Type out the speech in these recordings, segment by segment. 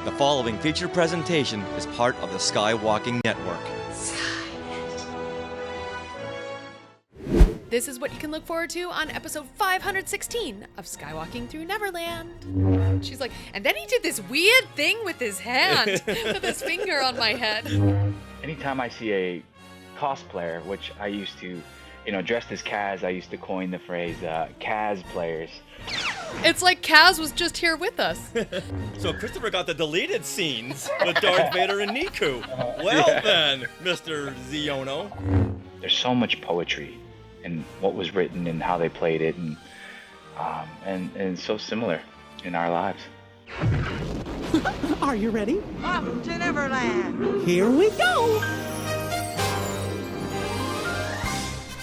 The following featured presentation is part of the Skywalking Network. This is what you can look forward to on episode 516 of Skywalking Through Neverland. She's like, and then he did this weird thing with his hand, with his finger on my head. Anytime I see a cosplayer, which I used to, dressed as Kaz, I used to coin the phrase Kaz players. It's like Kaz was just here with us. So Christopher got the deleted scenes with Darth Vader and Niku. Well then, Mr. Xiono. There's so much poetry in what was written and how they played it, and it's so similar in our lives. Are you ready? Off to Neverland! Here we go!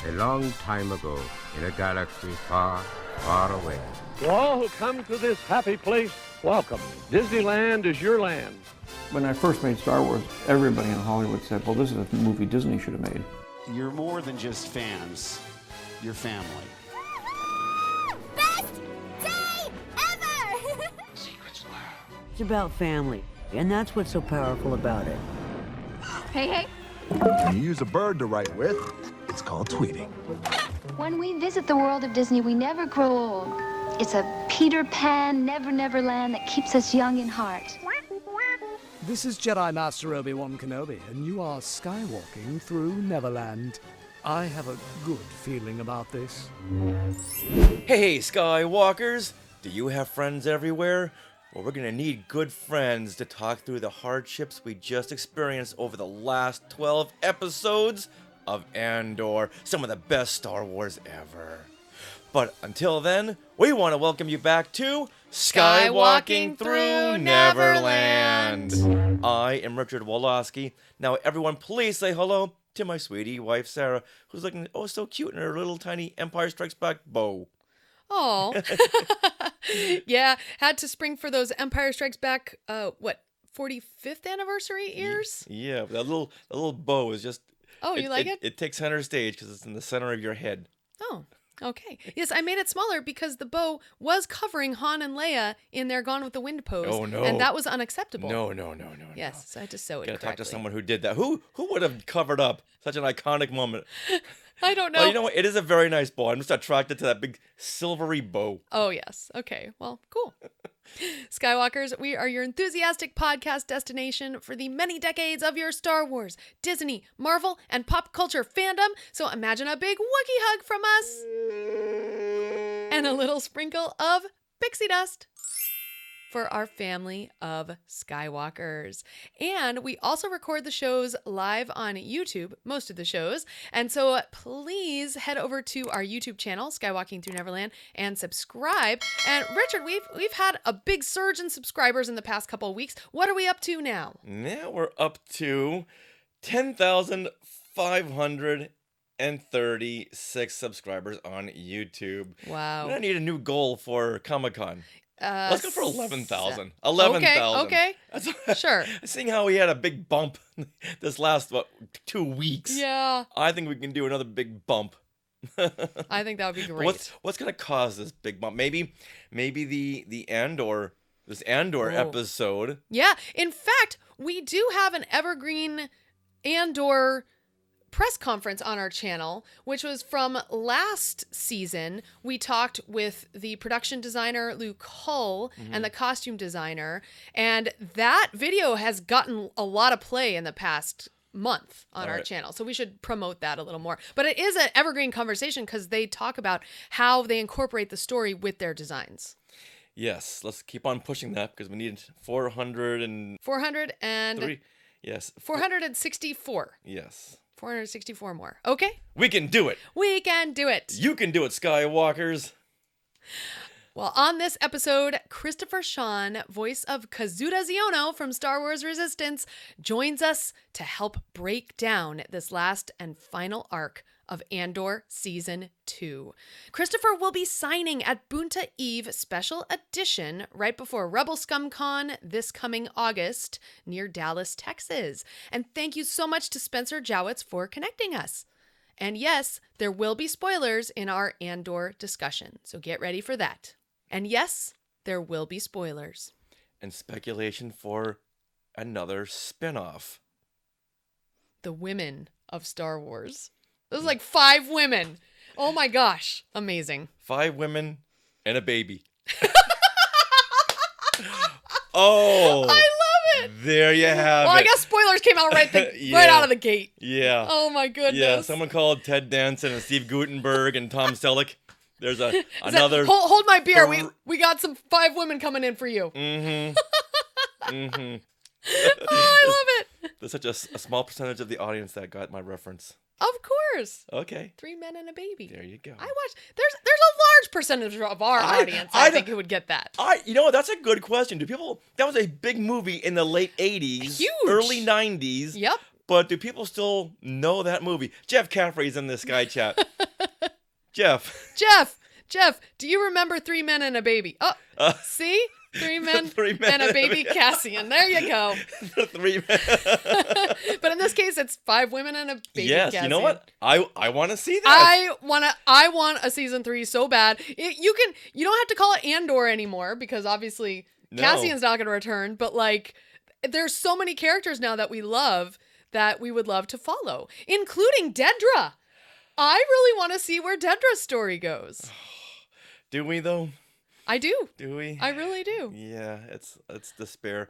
A long time ago, in a galaxy far, far away. To all who come to this happy place, welcome. Disneyland is your land. When I first made Star Wars, everybody in Hollywood said, well, this is a movie Disney should have made. You're more than just fans. You're family. Best day ever! Secrets love. It's about family, and that's what's so powerful about it. Hey. When you use a bird to write with, it's called tweeting. When we visit the world of Disney, we never grow old. It's a Peter Pan, Never Land that keeps us young in heart. This is Jedi Master Obi-Wan Kenobi, and you are skywalking through Neverland. I have a good feeling about this. Hey, Skywalkers! Do you have friends everywhere? Well, we're gonna need good friends to talk through the hardships we just experienced over the last 12 episodes of Andor, some of the best Star Wars ever. But until then, we want to welcome you back to Skywalking Through Neverland. I am Richard Woloski. Now, everyone, please say hello to my sweetie wife, Sarah, who's looking oh so cute in her little tiny Empire Strikes Back bow. Oh, yeah, had to spring for those Empire Strikes Back, 45th anniversary ears? Yeah, that little bow is just... Oh, you like it? It takes center stage because it's in the center of your head. Oh, okay. Yes, I made it smaller because the bow was covering Han and Leia in their Gone with the Wind pose. Oh, no. And that was unacceptable. No. Yes, so I had to sew it Gotta correctly. talk to someone who did that. Who would have covered up such an iconic moment? I don't know. Well, you know what? It is a very nice bow. I'm just attracted to that big silvery bow. Oh, yes. Okay. Well, cool. Skywalkers, we are your enthusiastic podcast destination for the many decades of your Star Wars, Disney, Marvel, and pop culture fandom. So imagine a big Wookiee hug from us and a little sprinkle of pixie dust for our family of Skywalkers. And we also record the shows live on YouTube, most of the shows. And so please head over to our YouTube channel, Skywalking Through Neverland, and subscribe. And Richard, we've had a big surge in subscribers in the past couple of weeks. What are we up to now? Now we're up to 10,536 subscribers on YouTube. Wow. I need a new goal for Comic-Con. Let's go for 11,000. 11,000. Okay. Sure. Seeing how we had a big bump this last, 2 weeks. Yeah. I think we can do another big bump. I think that would be great. What's going to cause this big bump? Maybe the Andor, this Andor episode. Yeah. In fact, we do have an evergreen Andor press conference on our channel, which was from last season. We talked with the production designer Luke Hull and the costume designer, and that video has gotten a lot of play in the past month on our channel, so we should promote that a little more. But it is an evergreen conversation because they talk about how they incorporate the story with their designs. Yes, let's keep on pushing that because we need 400 and yes, 464. Yes. 464 more. Okay? We can do it. We can do it. You can do it, Skywalkers. Well, on this episode, Christopher Sean, voice of Kazuda Xiono from Star Wars Resistance, joins us to help break down this last and final arc of Andor Season 2. Christopher will be signing at Boonta Eve Special Edition right before Rebel Scum Con this coming August near Dallas, Texas. And thank you so much to Spencer Jowitz for connecting us. And yes, there will be spoilers in our Andor discussion, so get ready for that. And yes, there will be spoilers. and speculation for another spin-off. The women of Star Wars. There's like 5 women. Oh my gosh. Amazing. 5 women and a baby. Oh. I love it. There you have well, it. I guess spoilers came out right Yeah. right out of the gate. Yeah. Oh my goodness. Yeah, someone called Ted Danson and Steve Guttenberg and Tom Selleck. There's another. Hold my beer. We got some 5 women coming in for you. Mm-hmm. Mm-hmm. Oh, I love it. There's such a small percentage of the audience that got my reference. Of course. Okay. 3 men and a baby. There you go. I watched. There's a large percentage of our audience. I think who would get that. You know what? That's a good question. Do people? That was a big movie in the late '80s, Huge. early '90s. Yep. But do people still know that movie? Jeff Caffrey's in this Sky Chat. Jeff, do you remember 3 men and a baby? Oh, see? 3 men, and a baby Cassian. There you go. 3 men. But in this case, it's 5 women and a baby yes, Cassian. you know what? I want to see that. I want a season 3 so bad. You don't have to call it Andor anymore because obviously Cassian's not going to return. But like, there's so many characters now that we love that we would love to follow, including Dedra. I really want to see where Dedra's story goes. Do we though? I do. Do we? I really do. Yeah, it's despair.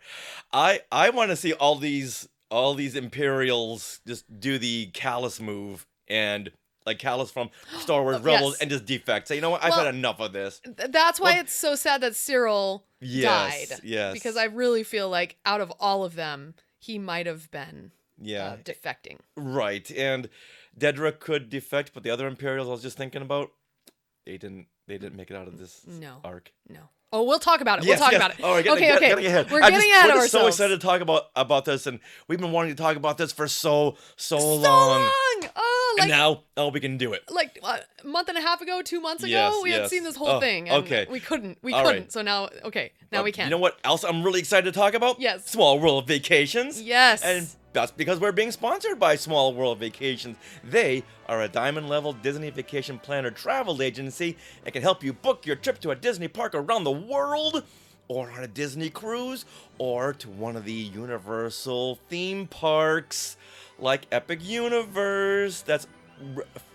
I want to see all these Imperials just do the Callus move and like Callus from Star Wars Rebels and just defect. Say, you know what? I've had enough of this. That's why it's so sad that Cyril died. Yes. Because I really feel like out of all of them, he might have been defecting. Right. And Dedra could defect, but the other Imperials I was just thinking about, they didn't make it out of this arc. No. Oh, we'll talk about it. Yes, we'll talk about it. All right, getting ahead. We're getting ahead of ourselves. So ourselves. excited to talk about this, and we've been wanting to talk about this for so long. Oh, and now, we can do it. Like a month and a half ago, 2 months ago, Yes, we had seen this whole thing. And we couldn't. Right. So now, now we can. You know what else I'm really excited to talk about? Yes. Small World Vacations. Yes. And that's because we're being sponsored by Small World Vacations. They are a diamond-level Disney vacation planner travel agency and can help you book your trip to a Disney park around the world, or on a Disney cruise, or to one of the Universal theme parks, like Epic Universe. That's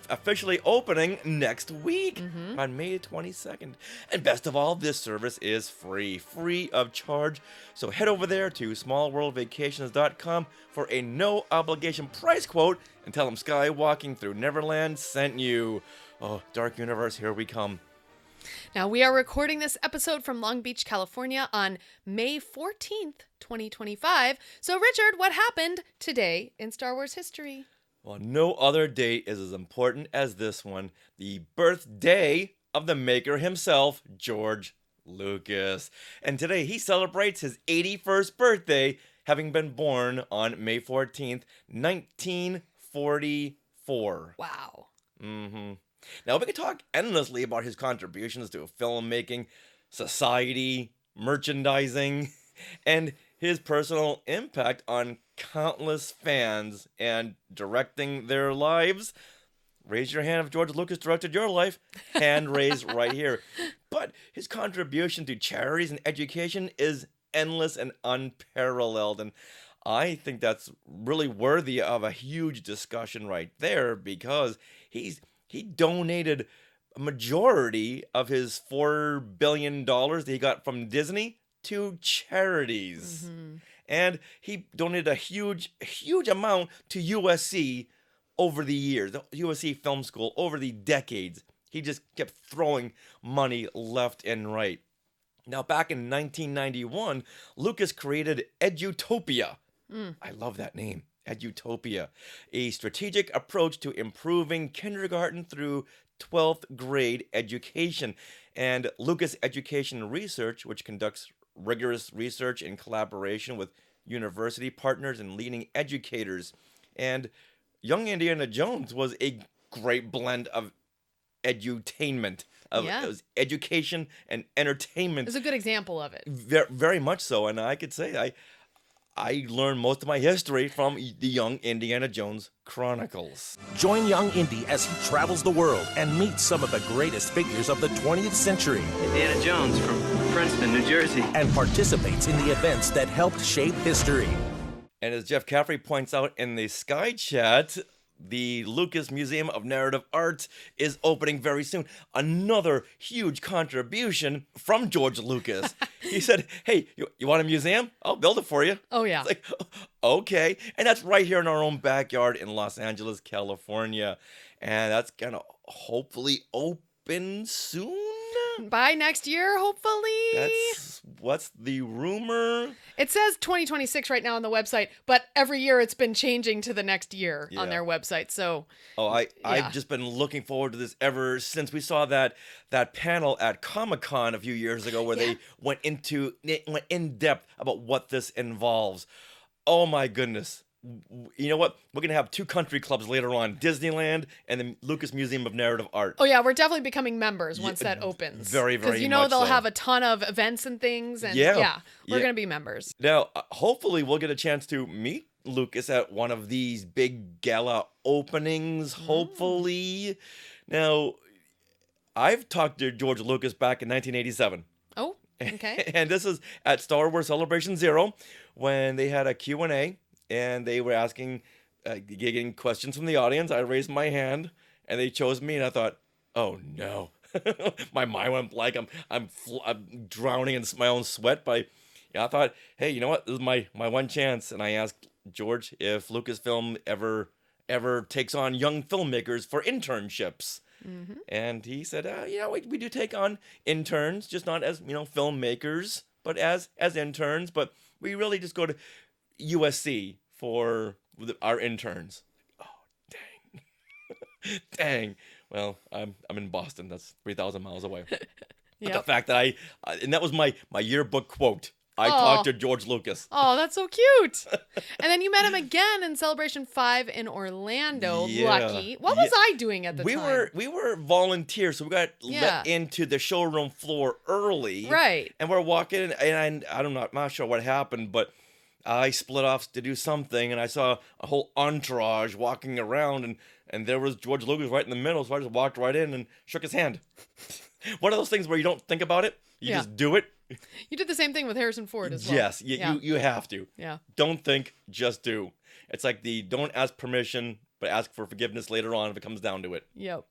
officially opening next week on May 22nd. And best of all, this service is free of charge. So head over there to smallworldvacations.com for a no obligation price quote and tell them Skywalking Through Neverland sent you. Oh, Dark Universe, here we come. Now, we are recording this episode from Long Beach, California on May 14th, 2025. So, Richard, what happened today in Star Wars history? Well, no other date is as important as this one, the birthday of the maker himself, George Lucas. And today he celebrates his 81st birthday, having been born on May 14th, 1944. Wow. Now, we could talk endlessly about his contributions to filmmaking, society, merchandising, and his personal impact on countless fans and directing their lives. Raise your hand if George Lucas directed your life. Hand raised right here. But his contribution to charities and education is endless and unparalleled. And I think that's really worthy of a huge discussion right there, because he donated a majority of his $4 billion that he got from Disney to charities. And he donated a huge amount to USC over the years, the USC Film School, over the decades. He just kept throwing money left and right. Now, back in 1991, Lucas created Edutopia. I love that name, Edutopia, a strategic approach to improving kindergarten through 12th grade education. And Lucas Education Research, which conducts rigorous research in collaboration with university partners and leading educators. And Young Indiana Jones was a great blend of edutainment. It was education and entertainment. It was a good example of it. Very much so. And I could say I learned most of my history from the Young Indiana Jones Chronicles. Join young Indy as he travels the world and meets some of the greatest figures of the 20th century. Indiana Jones from Krennic Princeton, New Jersey. And participates in the events that helped shape history. And as Jeff Caffrey points out in the Sky Chat, the Lucas Museum of Narrative Arts is opening very soon. Another huge contribution from George Lucas. He said, hey, you want a museum? I'll build it for you. Oh, yeah. It's like, okay. And that's right here in our own backyard in Los Angeles, California. And that's going to hopefully open soon. By next year, hopefully. What's the rumor? It says 2026 right now on the website, but every year it's been changing to the next year on their website. So, I've just been looking forward to this ever since we saw that panel at Comic-Con a few years ago where they went in depth about what this involves. Oh my goodness. You know what? We're going to have 2 country clubs later on, Disneyland and the Lucas Museum of Narrative Art. Oh, yeah, we're definitely becoming members once that opens. Very, very much because, they'll so. have a ton of events and things. And we're going to be members. Now, hopefully we'll get a chance to meet Lucas at one of these big gala openings, hopefully. Now, I've talked to George Lucas back in 1987. Oh, okay. And this is at Star Wars Celebration Zero when they had a Q&A. And they were asking, getting questions from the audience. I raised my hand, and they chose me. And I thought, oh no, my mind went blank. I'm drowning in my own sweat. But I thought, hey, you know what? This is my one chance. And I asked George if Lucasfilm ever takes on young filmmakers for internships. Mm-hmm. And he said, we do take on interns, just not as filmmakers, but as interns. But we really just go to USC for our interns. Oh, dang. Dang. Well, I'm in Boston. That's 3,000 miles away. But the fact that and that was my yearbook quote. I talked to George Lucas. Oh, that's so cute. And then you met him again in Celebration 5 in Orlando. Lucky. What was I doing at the time? We were volunteers, so we got let into the showroom floor early. Right. And we're walking, and I'm not sure what happened, but I split off to do something, and I saw a whole entourage walking around, and there was George Lucas right in the middle, so I just walked right in and shook his hand. One of those things where you don't think about it, you just do it. You did the same thing with Harrison Ford as well. Yes, you have to. Yeah. Don't think, just do. It's like don't ask permission, but ask for forgiveness later on if it comes down to it. Yep.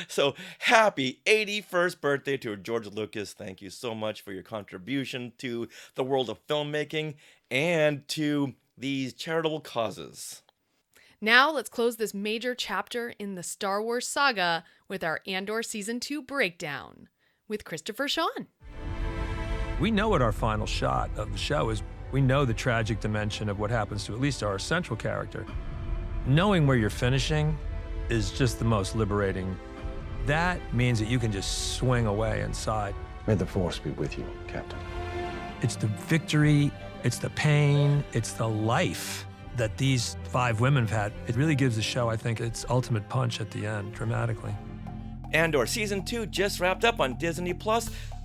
So happy 81st birthday to George Lucas. Thank you so much for your contribution to the world of filmmaking and to these charitable causes. Now let's close this major chapter in the Star Wars saga with our Andor Season 2 breakdown with Christopher Sean. We know what our final shot of the show is. We know the tragic dimension of what happens to at least our central character. Knowing where you're finishing is just the most liberating. That means that you can just swing away inside. May the Force be with you, Captain. It's the victory, it's the pain, it's the life that these 5 women have had. It really gives the show, I think, its ultimate punch at the end, dramatically. Andor Season 2 just wrapped up on Disney+.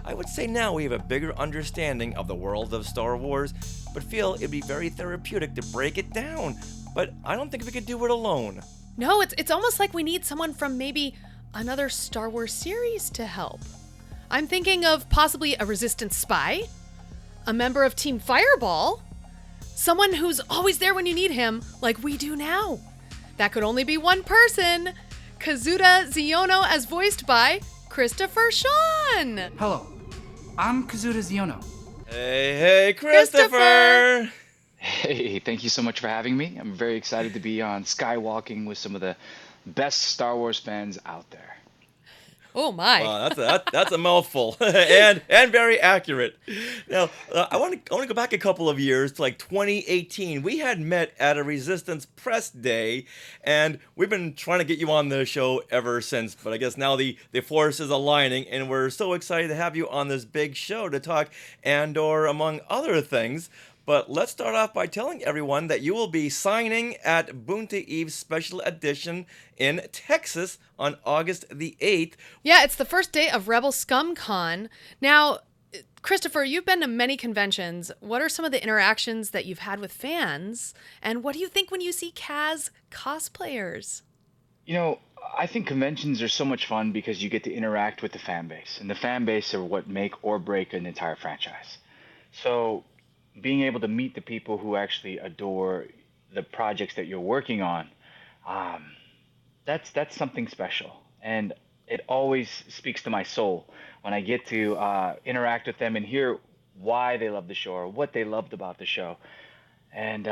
I would say now we have a bigger understanding of the world of Star Wars, but feel it'd be very therapeutic to break it down. But I don't think we could do it alone. No, it's almost like we need someone from maybe another Star Wars series to help. I'm thinking of possibly a Resistance spy, a member of Team Fireball, someone who's always there when you need him, like we do now. That could only be one person, Kazuda Xiono, as voiced by Christopher Sean. Hello, I'm Kazuda Xiono. Hey, Christopher! Hey, thank you so much for having me. I'm very excited to be on Skywalking with some of the best Star Wars fans out there. Oh my! Wow, that's a mouthful, and very accurate. Now, I want to go back a couple of years to like 2018. We had met at a Resistance press day, and we've been trying to get you on the show ever since. But I guess now the force is aligning, and we're so excited to have you on this big show to talk Andor, among other things. But let's start off by telling everyone that you will be signing at Boonta Eve Special Edition in Texas on August the 8th. Yeah, it's the first day of Rebel Scum Con. Now, Christopher, you've been to many conventions. What are some of the interactions that you've had with fans? And what do you think when you see Kaz cosplayers? You know, I think conventions are so much fun because you get to interact with the fan base, and the fan base are what make or break an entire franchise. So, being able to meet the people who actually adore the projects that you're working on, um, that's something special, and it always speaks to my soul when I get to interact with them and hear why they love the show or what they loved about the show. And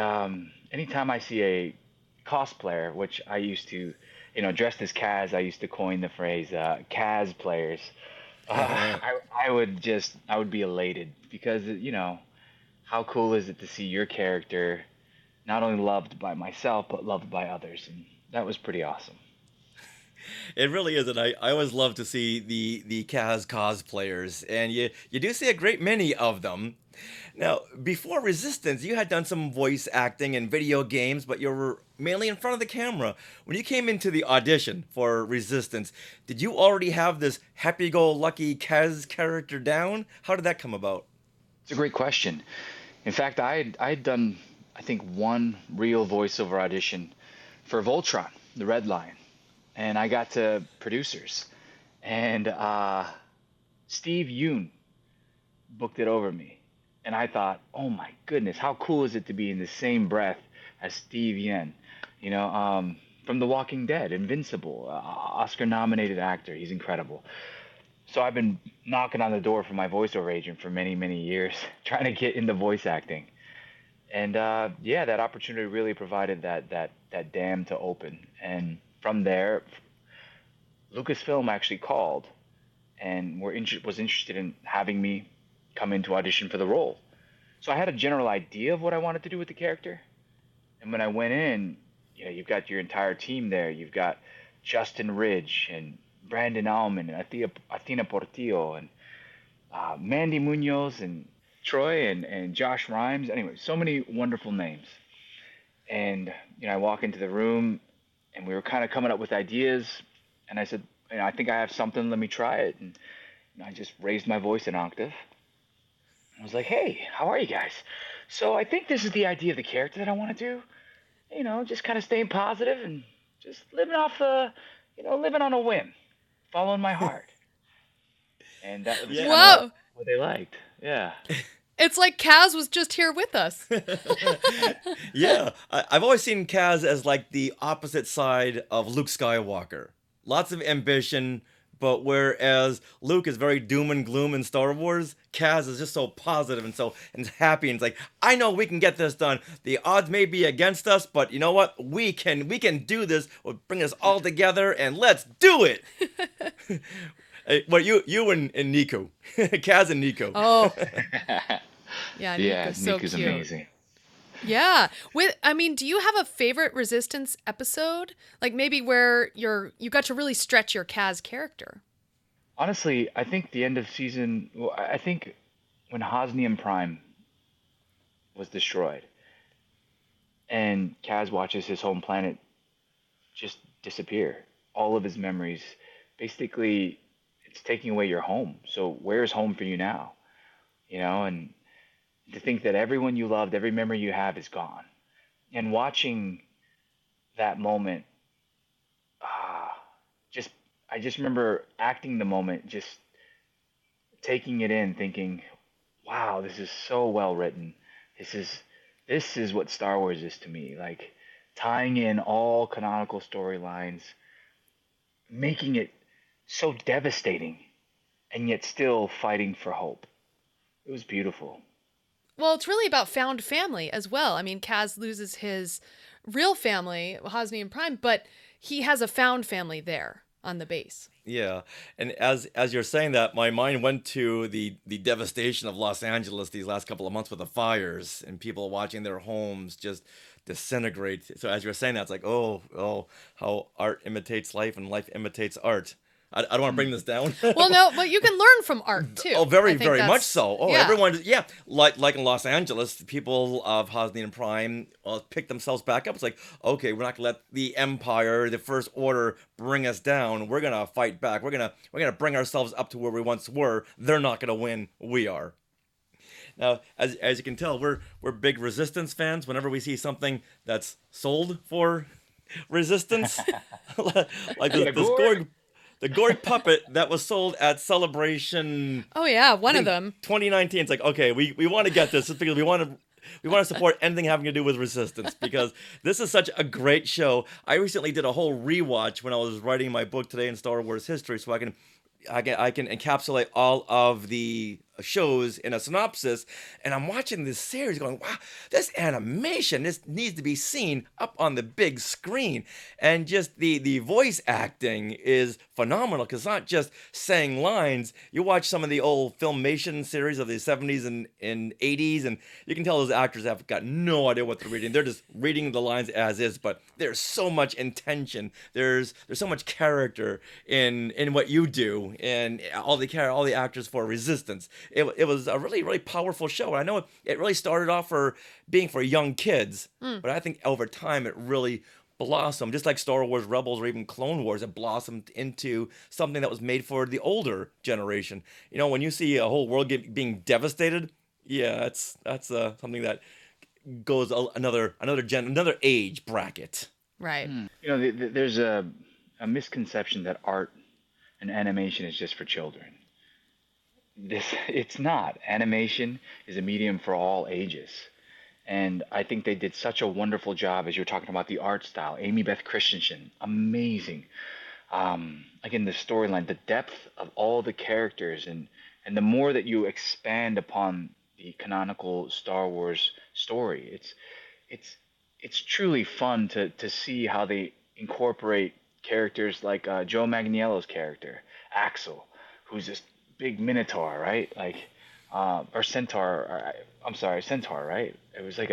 anytime I see a cosplayer, which I used to, dressed as Kaz, I used to coin the phrase Kaz players. I would be elated because, how cool is it to see your character not only loved by myself, but loved by others? And that was pretty awesome. It really is, and I always love to see the Kaz cosplayers, and you do see a great many of them. Now, before Resistance, you had done some voice acting in video games, but you were mainly in front of the camera. When you came into the audition for Resistance, did you already have this happy-go-lucky Kaz character down? How did that come about? It's a great question. In fact, I'd done, I think, one real voiceover audition for Voltron, the Red Line. And I got to producers, and Steve Yoon booked it over me. And I thought, oh my goodness, how cool is it to be in the same breath as Steve Yen, from The Walking Dead, Invincible, Oscar-nominated actor. He's incredible. So I've been knocking on the door for my voiceover agent for many, many years, trying to get into voice acting. And that opportunity really provided that dam to open. And from there, Lucasfilm actually called and was interested in having me come in to audition for the role. So I had a general idea of what I wanted to do with the character. And when I went in, you've got your entire team there. You've got Justin Ridge and Brandon Auman and Athena Portillo and Mandy Munoz and Troy and Josh Rhimes. Anyway, so many wonderful names. And I walk into the room, and we were kind of coming up with ideas, and I said, I think I have something, let me try it. And I just raised my voice an octave. I was like, hey, how are you guys? So I think this is the idea of the character that I want to do. Just kind of staying positive and just living living on a whim, following my heart. And that was what they liked. Yeah. It's like Kaz was just here with us. Yeah, I've always seen Kaz as like the opposite side of Luke Skywalker. Lots of ambition, but whereas Luke is very doom and gloom in Star Wars, Kaz is just so positive and happy, and it's like, I know we can get this done. The odds may be against us, but you know what? We can do this. We'll bring us all together and let's do it. Well, you and Nico, Kaz and Nico. Oh. Yeah, Nico's so Nico's cute. Amazing. Yeah. Do you have a favorite Resistance episode? Like maybe where you got to really stretch your Kaz character? Honestly, I think the end of I think when Hosnian Prime was destroyed and Kaz watches his home planet just disappear. All of his memories, basically, it's taking away your home. So where's home for you now? And to think that everyone you loved, every memory you have is gone. And watching that moment, I just remember acting the moment, just taking it in, thinking, wow, this is so well written. This is what Star Wars is to me. Like tying in all canonical storylines, making it so devastating, and yet still fighting for hope. It was beautiful. Well, it's really about found family as well. Kaz loses his real family, Hosnian Prime, but he has a found family there on the base. Yeah, and as you're saying that, my mind went to the devastation of Los Angeles these last couple of months with the fires and people watching their homes just disintegrate. So as you're saying that, it's like, oh, how art imitates life and life imitates art. I don't want to bring this down. Well, no, but you can learn from art too. Oh, very much so. Oh, yeah. Everyone, yeah. Like in Los Angeles, the people of Hosnian Prime pick themselves back up. It's like, okay, we're not gonna let the Empire, the First Order, bring us down. We're gonna fight back. We're gonna bring ourselves up to where we once were. They're not gonna win. We are. Now, as you can tell, we're big Resistance fans. Whenever we see something that's sold for Resistance, like Yeah, the Gorg puppet that was sold at Celebration. Oh yeah, one of them. 2019. It's like, okay, we want to get this just because we want to support anything having to do with Resistance, because this is such a great show. I recently did a whole rewatch when I was writing my book today in Star Wars history, so I can encapsulate all of the shows in a synopsis, and I'm watching this series going, wow, this animation, this needs to be seen up on the big screen. And just the voice acting is phenomenal, because it's not just saying lines. You watch some of the old Filmation series of the 70s and 80s, and you can tell those actors have got no idea what they're reading. They're just reading the lines as is, but there's so much intention. There's so much character in what you do, and all the actors for Resistance. It was a really, really powerful show. I know it really started off for young kids, but I think over time it really blossomed, just like Star Wars Rebels or even Clone Wars. It blossomed into something that was made for the older generation. You know, when you see a whole world being devastated, yeah, that's something that goes another age bracket. Right. You know, there's a misconception that art and animation is just for children. It's not. Animation is a medium for all ages. And I think they did such a wonderful job, as you were talking about the art style. Amy Beth Christensen, amazing. Again, the storyline, the depth of all the characters, and the more that you expand upon the canonical Star Wars story, it's truly fun to see how they incorporate characters like Joe Manganiello's character, Axel, who's this big minotaur, right? Like, or centaur. I'm sorry, centaur, right? It was like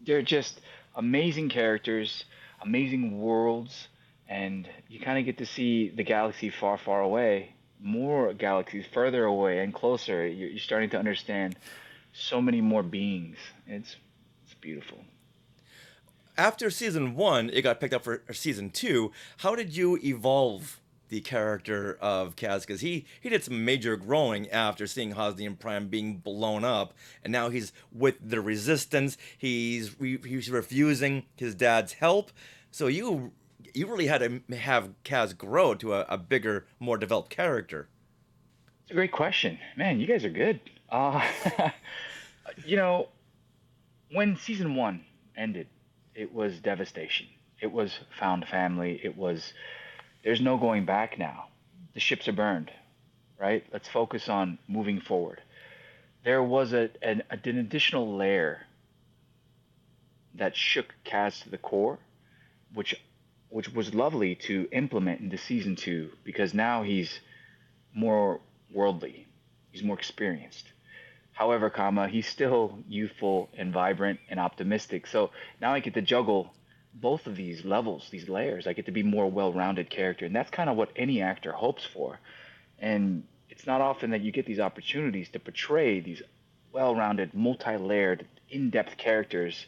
they're just amazing characters, amazing worlds, and you kind of get to see the galaxy far, far away, more galaxies further away and closer. You're starting to understand so many more beings. It's beautiful. After season 1, it got picked up for season 2. How did you evolve the character of Kaz? Because he did some major growing after seeing Hosnian Prime being blown up, and now he's with the Resistance. He's refusing his dad's help. So you really had to have Kaz grow to a bigger, more developed character. It's a great question. Man, you guys are good. You know, when season 1 ended, it was devastation. It was found family. There's no going back now. The ships are burned, right? Let's focus on moving forward. There was an additional layer that shook Kaz to the core, which was lovely to implement into season 2, because now he's more worldly. He's more experienced. However, he's still youthful and vibrant and optimistic. So now I get to juggle both of these levels, these layers. I get to be more well-rounded character, and that's kind of what any actor hopes for. And it's not often that you get these opportunities to portray these well-rounded, multi-layered, in-depth characters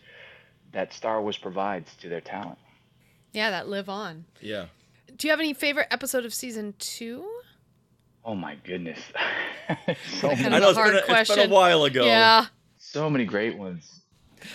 that Star Wars provides to their talent. Yeah, that live on. Yeah. Do you have any favorite episode of season 2? Oh my goodness. I know it's been a while ago. Yeah. So many great ones.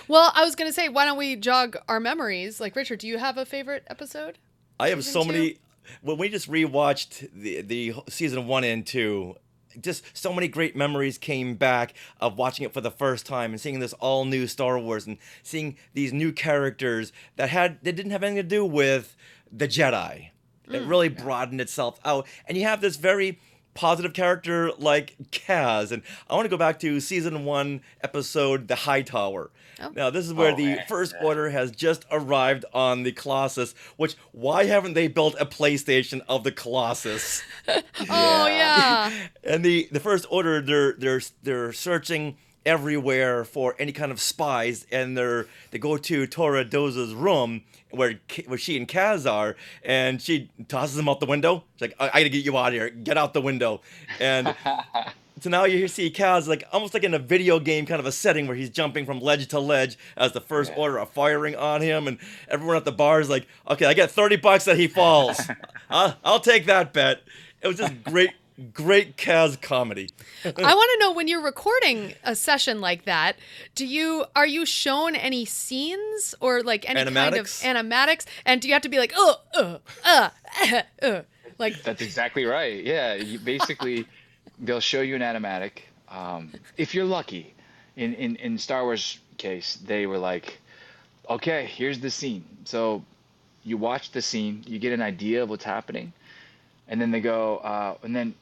Well, I was going to say, why don't we jog our memories? Like, Richard, do you have a favorite episode? I have so many. When we just rewatched the season 1 and 2, just so many great memories came back of watching it for the first time and seeing this all new Star Wars and seeing these new characters that didn't have anything to do with the Jedi. It really broadened itself out, and you have this very positive character like Kaz. And I want to go back to season 1 episode The High Tower. Oh. Now, this is where the First Order has just arrived on the Colossus, which, why haven't they built a PlayStation of the Colossus? Oh, yeah. And the First Order, they're searching everywhere for any kind of spies, and they go to Tora Doza's room where she and Kaz are, and she tosses him out the window. She's like, I gotta get you out of here. Get out the window. And so now you see Kaz like almost like in a video game kind of a setting where he's jumping from ledge to ledge as the First Order are firing on him, and everyone at the bar is like, okay, I get $30 that he falls. I'll take that bet. It was just great Great Kaz comedy. I want to know, when you're recording a session like that, are you shown any scenes or like any kind of animatics? And do you have to be like, like? That's exactly right. Yeah, you basically they'll show you an animatic. If you're lucky, in Star Wars case, they were like, okay, here's the scene. So you watch the scene, you get an idea of what's happening, and then they go, and then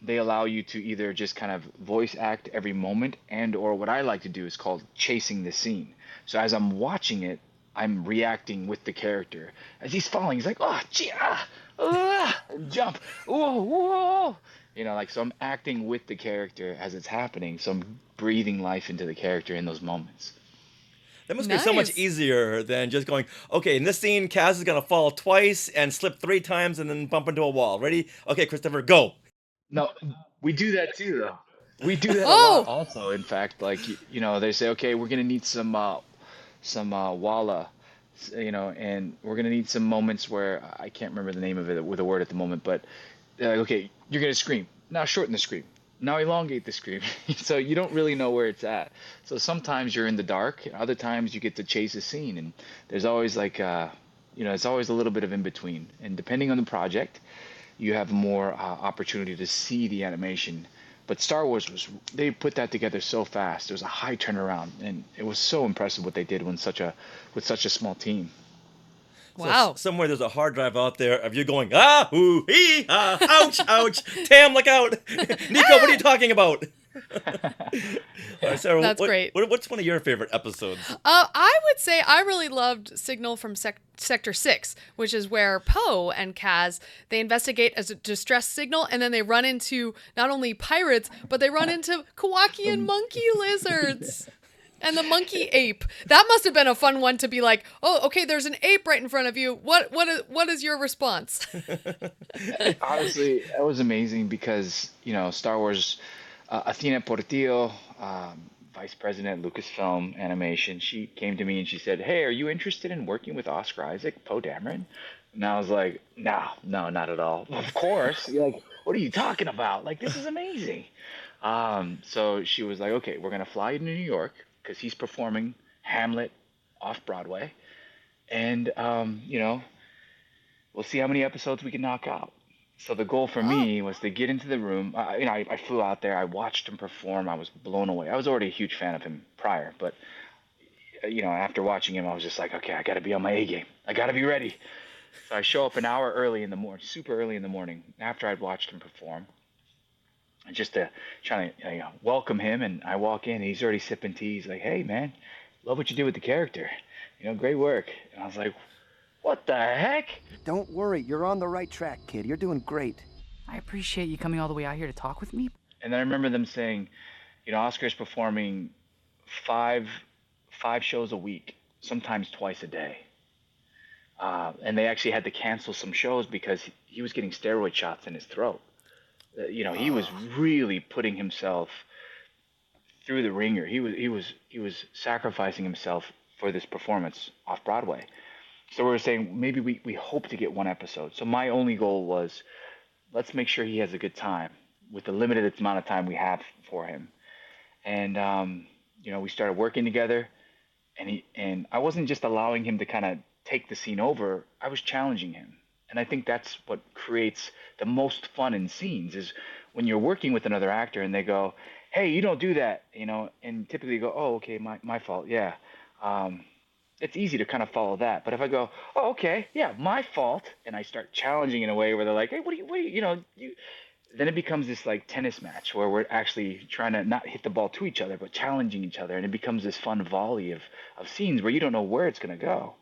they allow you to either just kind of voice act every moment, and or what I like to do is called chasing the scene. So as I'm watching it, I'm reacting with the character. As he's falling, he's like, oh, gee, jump, whoa, whoa. Like, so I'm acting with the character as it's happening. So I'm breathing life into the character in those moments. That must be so much easier than just going, okay, in this scene, Kaz is going to fall twice and slip 3 times and then bump into a wall. Ready? Okay, Christopher, go. No, we do that too, though. We do that a lot also. In fact, like, they say, okay, we're going to need some walla, and we're going to need some moments where I can't remember the name of it with a word at the moment, but okay, you're going to scream. Now shorten the scream. Now elongate the scream. So you don't really know where it's at. So sometimes you're in the dark, other times you get to chase a scene, and there's always like it's always a little bit of in between. And depending on the project, you have more opportunity to see the animation. But Star Wars they put that together so fast. There was a high turnaround, and it was so impressive what they did with such a small team. Wow. So somewhere there's a hard drive out there of you going, ah, hoo, hee, ah, ouch, ouch, Tam, look out. Nico, what are you talking about? Sarah, that's great. What's one of your favorite episodes? I would say I really loved Signal from Sector 6, which is where Poe and Kaz, they investigate as a distress signal, and then they run into not only pirates, but they run into Kowakian monkey lizards. And the monkey ape. That must have been a fun one to be like, oh, okay, there's an ape right in front of you. What is your response? Honestly, that was amazing because, Star Wars, Athena Portillo, Vice President Lucasfilm Animation, she came to me and she said, hey, are you interested in working with Oscar Isaac, Poe Dameron? And I was like, no, not at all. Of course. You're like, what are you talking about? Like, this is amazing. So she was like, okay, we're going to fly you to New York, because he's performing Hamlet off-Broadway. And, we'll see how many episodes we can knock out. So the goal for me was to get into the room. I flew out there. I watched him perform. I was blown away. I was already a huge fan of him prior. But, after watching him, I was just like, okay, I got to be on my A game. I got to be ready. So I show up an hour early in the morning, super early in the morning, after I'd watched him perform. Just to try to welcome him, and I walk in, and he's already sipping tea. He's like, hey, man, love what you did with the character. Great work. And I was like, what the heck? Don't worry, you're on the right track, kid. You're doing great. I appreciate you coming all the way out here to talk with me. And then I remember them saying, Oscar's performing five shows a week, sometimes twice a day. And they actually had to cancel some shows because he was getting steroid shots in his throat. He was really putting himself through the ringer. He was sacrificing himself for this performance off Broadway. So we were saying maybe we hope to get one episode. So my only goal was, let's make sure he has a good time with the limited amount of time we have for him. And we started working together, and I wasn't just allowing him to kind of take the scene over. I was challenging him. And I think that's what creates the most fun in scenes, is when you're working with another actor and they go, hey, you don't do that, and typically you go, oh, okay, my fault, yeah. It's easy to kind of follow that. But if I go, oh, okay, yeah, my fault, and I start challenging in a way where they're like, hey, what do you, then it becomes this like tennis match where we're actually trying to not hit the ball to each other, but challenging each other. And it becomes this fun volley of scenes where you don't know where it's going to go.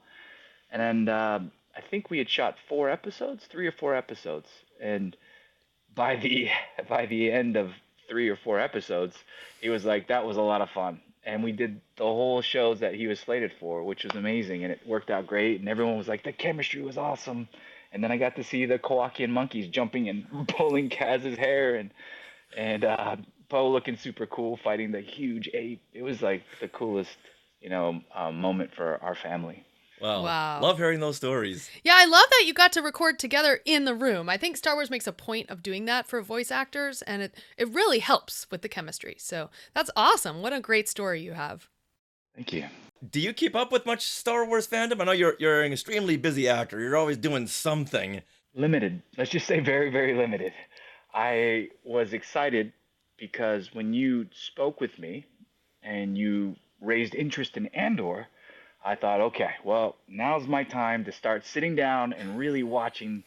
And then, I think we had shot 3 or 4 episodes, and by the end of 3 or 4 episodes, he was like, that was a lot of fun. And we did the whole shows that he was slated for, which was amazing, and it worked out great, and everyone was like, the chemistry was awesome. And then I got to see the Kowakian monkeys jumping and pulling Kaz's hair, and Poe looking super cool fighting the huge ape. It was like the coolest, moment for our family. Wow. Love hearing those stories. Yeah, I love that you got to record together in the room. I think Star Wars makes a point of doing that for voice actors, and it really helps with the chemistry. So that's awesome. What a great story you have. Thank you. Do you keep up with much Star Wars fandom? I know you're an extremely busy actor. You're always doing something. Limited. Let's just say very, very limited. I was excited because when you spoke with me and you raised interest in Andor, I thought, okay, well, now's my time to start sitting down and really watching.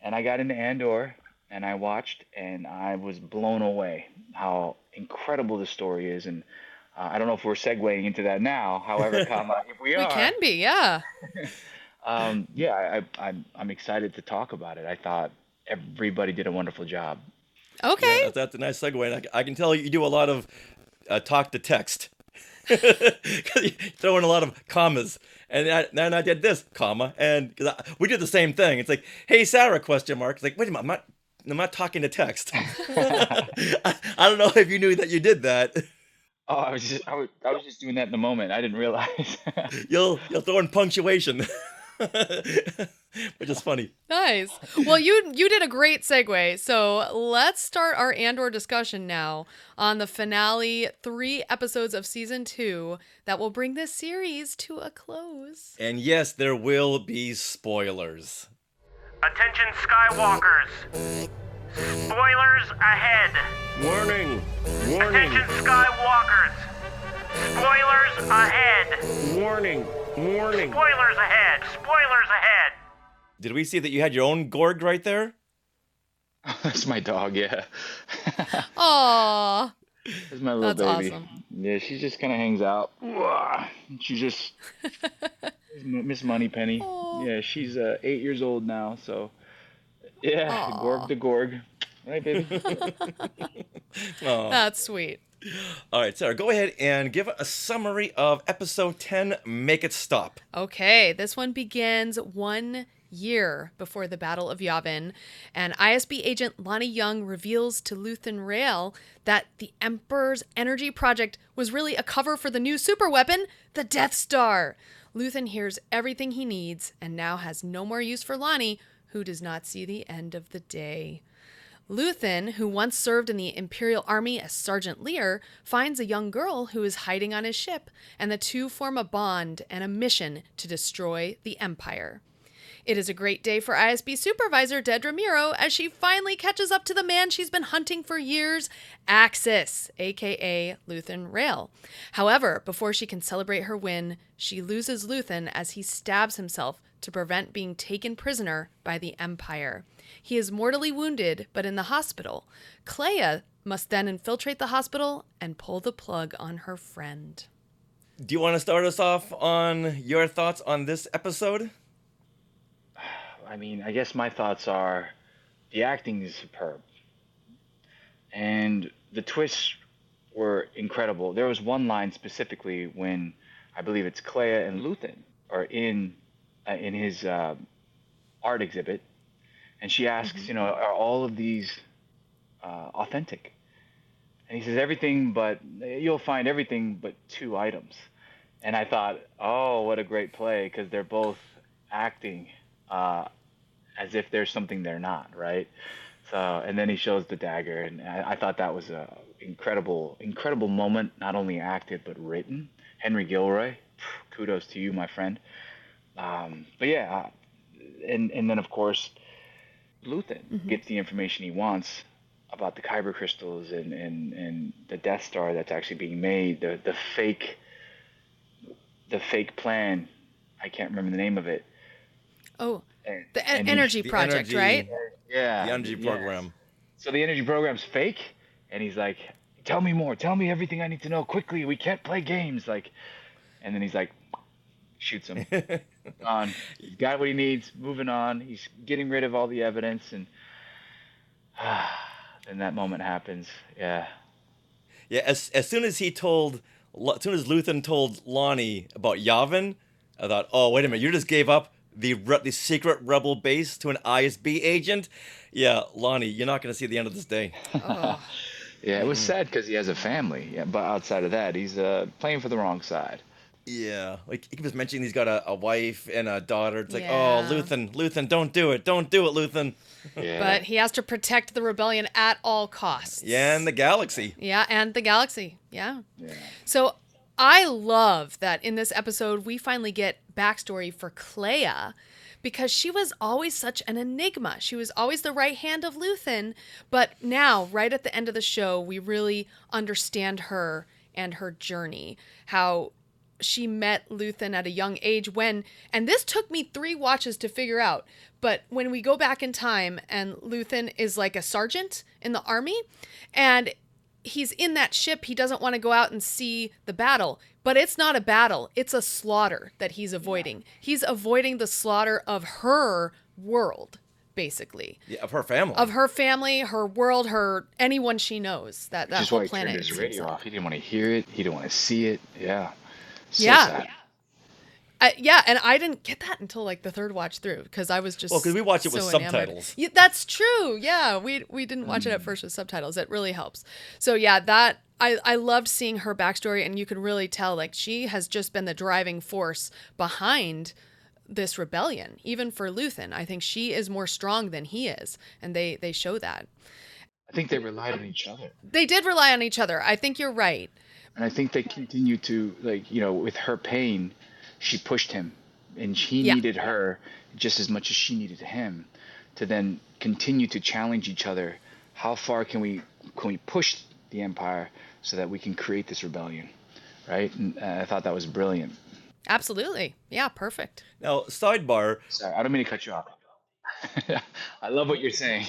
And I got into Andor and I watched and I was blown away how incredible the story is. And I don't know if we're segueing into that now. However, if we are. We can be, yeah. I'm excited to talk about it. I thought everybody did a wonderful job. Okay. Yeah, that's a nice segue. And I can tell you do a lot of talk to text. Because you throw in a lot of commas. And then I did this, comma. And we did the same thing. It's like, hey, Sarah, question mark. It's like, wait a minute, I'm not talking to text. I don't know if you knew that you did that. Oh, I was just doing that in the moment. I didn't realize. You'll throw in punctuation. Which is funny. Nice. Well, you did a great segue. So let's start our Andor discussion now on the finale 3 episodes of season 2 that will bring this series to a close. And yes, there will be spoilers. Attention Skywalkers. Spoilers ahead. Warning. Attention Skywalkers. Spoilers ahead. Warning. Spoilers ahead. Spoilers ahead. Did we see that you had your own Gorg right there? That's my dog, yeah. Aww. That's my little baby. Awesome. Yeah, she just kind of hangs out. She just Miss Moneypenny. Aww. Yeah, she's 8 years old now, so yeah, the Gorg. Right, baby? That's sweet. All right, Sarah, go ahead and give a summary of episode 10, Make It Stop. Okay, this one begins 1 year before the Battle of Yavin, and ISB agent Lonnie Young reveals to Luthen Rael that the Emperor's energy project was really a cover for the new superweapon, the Death Star. Luthen hears everything he needs and now has no more use for Lonnie, who does not see the end of the day. Luthen, who once served in the Imperial Army as Sergeant Lear, finds a young girl who is hiding on his ship, and the two form a bond and a mission to destroy the Empire. It is a great day for ISB supervisor Dedra Miro as she finally catches up to the man she's been hunting for years, Axis, aka Luthen Rael. However, before she can celebrate her win, she loses Luthen as he stabs himself to prevent being taken prisoner by the Empire. He is mortally wounded, but in the hospital. Clea must then infiltrate the hospital and pull the plug on her friend. Do you want to start us off on your thoughts on this episode? I mean, I guess my thoughts are the acting is superb. And the twists were incredible. There was one line specifically when I believe it's Clea and Luthen are in his art exhibit. And she asks, are all of these authentic? And he says, everything but, you'll find everything but 2 items. And I thought, oh, what a great play, because they're both acting as if there's something they're not, right? So, and then he shows the dagger, and I thought that was a incredible moment, not only acted, but written. Henry Gilroy, kudos to you, my friend. But yeah, and then of course, Luthen gets the information he wants about the kyber crystals and the Death Star that's actually being made, the fake plan. I can't remember the name of it. Oh, the energy project, right? Yeah. The energy program. So the energy program's fake, and he's like, tell me more. Tell me everything I need to know quickly. We can't play games. And then he's like, shoots him. On. He's got what he needs, moving on. He's getting rid of all the evidence, and then that moment happens. Yeah. Yeah, as soon as Luthen told Lonnie about Yavin, I thought, oh, wait a minute, you just gave up the secret rebel base to an ISB agent? Yeah, Lonnie, you're not going to see the end of this day. Oh. Yeah, it was sad because he has a family. Yeah, but outside of that, he's playing for the wrong side. Yeah, like he keeps mentioning he's got a wife and a daughter. It's like, Yeah. oh, Luthen, don't do it, Luthen. Yeah. But he has to protect the rebellion at all costs. Yeah, and the galaxy. Yeah, and the galaxy. Yeah. So I love that in this episode we finally get backstory for Clea, because she was always such an enigma. She was always the right hand of Luthen, but now, right at the end of the show, we really understand her and her journey, how she met Luthen at a young age and this took me 3 watches to figure out, but when we go back in time and Luthen is like a sergeant in the army and he's in that ship, he doesn't want to go out and see the battle, but it's not a battle, it's a slaughter that he's avoiding. He's avoiding the slaughter of her world, basically. Yeah, of her family. Of her family, her world, anyone she knows. That Which is whole why he planet. turned his radio off. He didn't want to hear it. He didn't want to see it. Yeah. So yeah. sad. Yeah, and I didn't get that until like the 3rd watch through because I was just because we watched it with so enamored. subtitles. Yeah, that's true. Yeah, we didn't watch it at first with subtitles. It really helps. So yeah, that I loved seeing her backstory, and you can really tell like she has just been the driving force behind this rebellion. Even for Luthen, I think she is more strong than he is, and they show that. I think they relied on each other. They did rely on each other. I think you're right. And I think they continue to, like, you know, with her pain, she pushed him, and he needed her just as much as she needed him to then continue to challenge each other. How far can we push the Empire so that we can create this rebellion, right? And I thought that was brilliant. Absolutely. Yeah, perfect. Now, sidebar. Sorry, I don't mean to cut you off. I love what you're saying.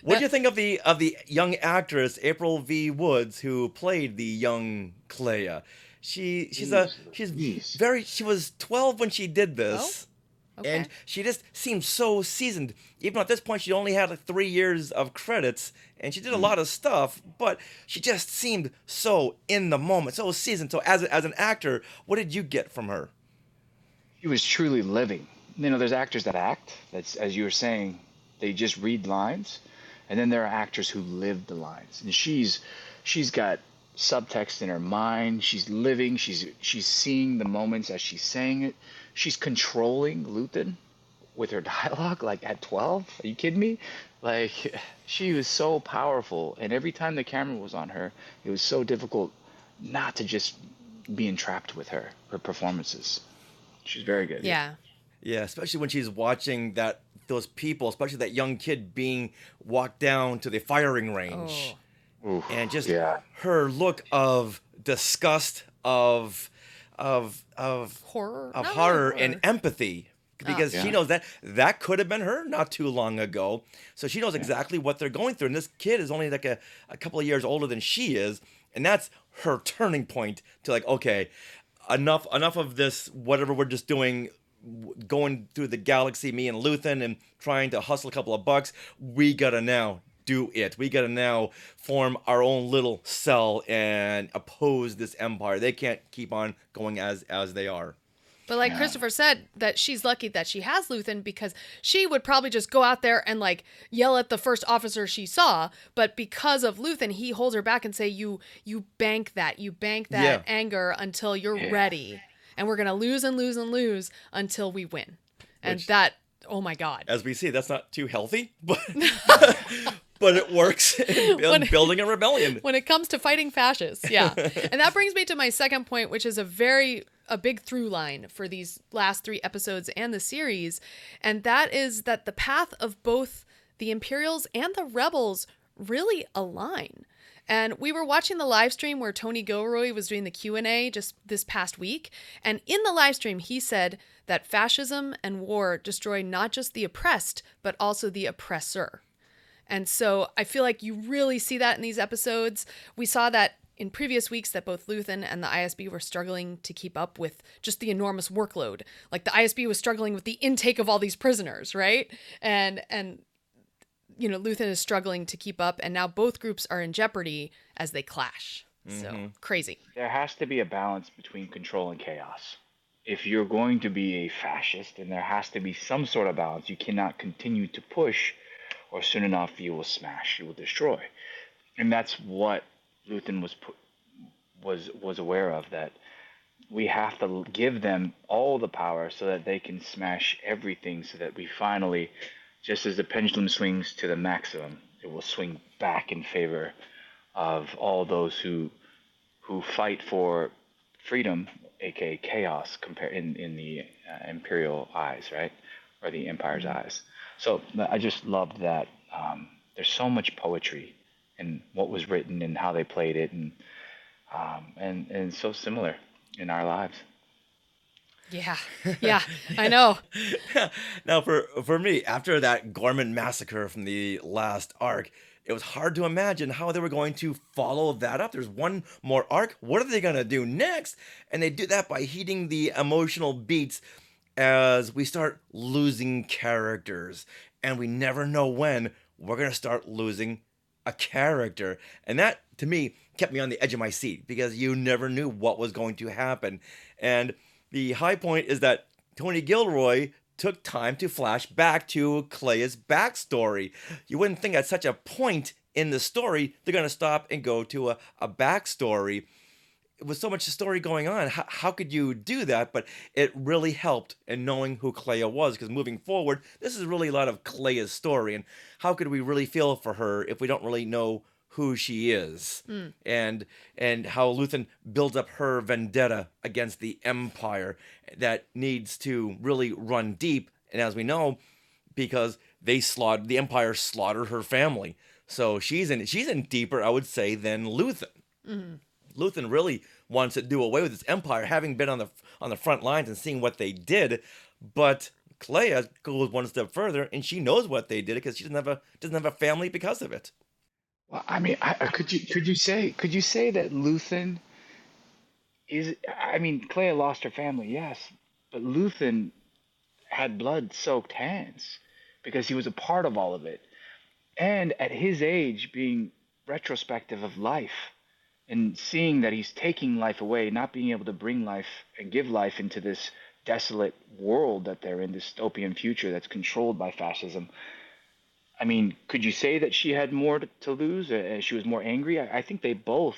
What do you think of the young actress April V. Woods who played the young Clea? She was 12 when she did this. Oh? Okay. And she just seemed so seasoned. Even at this point, she only had like 3 years of credits, and she did a lot of stuff, but she just seemed so in the moment, so seasoned. So as an actor, what did you get from her? She was truly living. You know, there's actors that act. That's, as you were saying, they just read lines, and then there are actors who live the lines. And she's got subtext in her mind. She's living. She's seeing the moments as she's saying it. She's controlling Luthen with her dialogue. Like at 12, are you kidding me? Like she was so powerful, and every time the camera was on her, it was so difficult not to just be entrapped with her performances. She's very good. Yeah. Yeah, especially when she's watching those people, especially that young kid being walked down to the firing range. Oh. Oof, and just her look of disgust, of horror, horror and empathy, because she knows that could have been her not too long ago. So she knows exactly what they're going through. And this kid is only like a couple of years older than she is, and that's her turning point to like, okay, enough of this, whatever we're just doing, going through the galaxy, me and Luthen, and trying to hustle a couple of bucks. We gotta now do it. We gotta now form our own little cell and oppose this empire. They can't keep on going as they are. But like Christopher said, that she's lucky that she has Luthen, because she would probably just go out there and like yell at the first officer she saw. But because of Luthen, he holds her back and say, you bank that anger until you're ready. And we're going to lose and lose and lose until we win. And that, oh my God. As we see, that's not too healthy, but but it works in building a rebellion. When it comes to fighting fascists, yeah. And that brings me to my second point, which is a big through line for these last 3 episodes and the series. And that is that the path of both the Imperials and the Rebels really align. And we were watching the live stream where Tony Gilroy was doing the Q&A just this past week. And in the live stream, he said that fascism and war destroy not just the oppressed, but also the oppressor. And so I feel like you really see that in these episodes. We saw that in previous weeks that both Luthen and the ISB were struggling to keep up with just the enormous workload. Like the ISB was struggling with the intake of all these prisoners, right? And you know, Luthen is struggling to keep up, and now both groups are in jeopardy as they clash. So crazy. There has to be a balance between control and chaos. If you're going to be a fascist, then there has to be some sort of balance. You cannot continue to push, or soon enough you will smash, you will destroy. And that's what Luthen was aware of, that we have to give them all the power so that they can smash everything, so that we finally, just as the pendulum swings to the maximum, it will swing back in favor of all those who fight for freedom, aka chaos, in the Imperial eyes, right, or the Empire's eyes. So I just loved that. There's so much poetry in what was written and how they played it, and so similar in our lives. Yeah, I know. Now, for me, after that Gorman massacre from the last arc, it was hard to imagine how they were going to follow that up. There's one more arc. What are they going to do next? And they do that by heating the emotional beats as we start losing characters. And we never know when we're going to start losing a character. And that, to me, kept me on the edge of my seat because you never knew what was going to happen. And the high point is that Tony Gilroy took time to flash back to Clea's backstory. You wouldn't think at such a point in the story they're going to stop and go to a backstory. With so much story going on, how could you do that? But it really helped in knowing who Clea was, because moving forward, this is really a lot of Clea's story, and how could we really feel for her if we don't really know who she is, and how Luthen builds up her vendetta against the Empire that needs to really run deep. And as we know, because the Empire slaughtered her family, so she's in deeper, I would say, than Luthen. Luthen really wants to do away with this Empire, having been on the front lines and seeing what they did, but Clea goes one step further, and she knows what they did because she doesn't have a family because of it. Well, I mean, could you say that Luthen is? I mean, Clea lost her family, yes, but Luthen had blood-soaked hands because he was a part of all of it, and at his age, being retrospective of life and seeing that he's taking life away, not being able to bring life and give life into this desolate world that they're in, this dystopian future that's controlled by fascism. I mean, could you say that she had more to lose? She was more angry? I think they both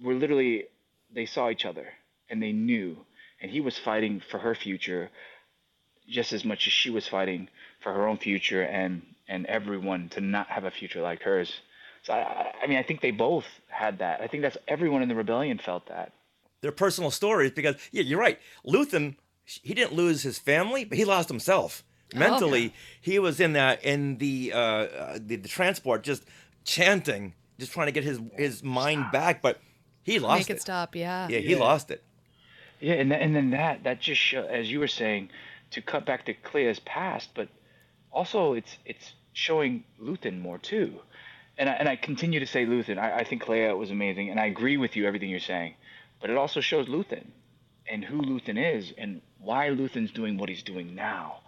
were literally, they saw each other and they knew. And he was fighting for her future just as much as she was fighting for her own future and everyone to not have a future like hers. So, I mean, I think they both had that. I think that's everyone in the rebellion felt that. Their personal stories, because, yeah, you're right. Luthen, he didn't lose his family, but he lost himself. Mentally, he was in the transport, just chanting, just trying to get his mind back, but he lost it. Make it stop, yeah. Yeah, he lost it. Yeah, and then that just as you were saying, to cut back to Clea's past, but also it's showing Luthen more too. And I continue to say Luthen. I think Clea was amazing, and I agree with you everything you're saying. But it also shows Luthen and who Luthen is and why Luthen's doing what he's doing now.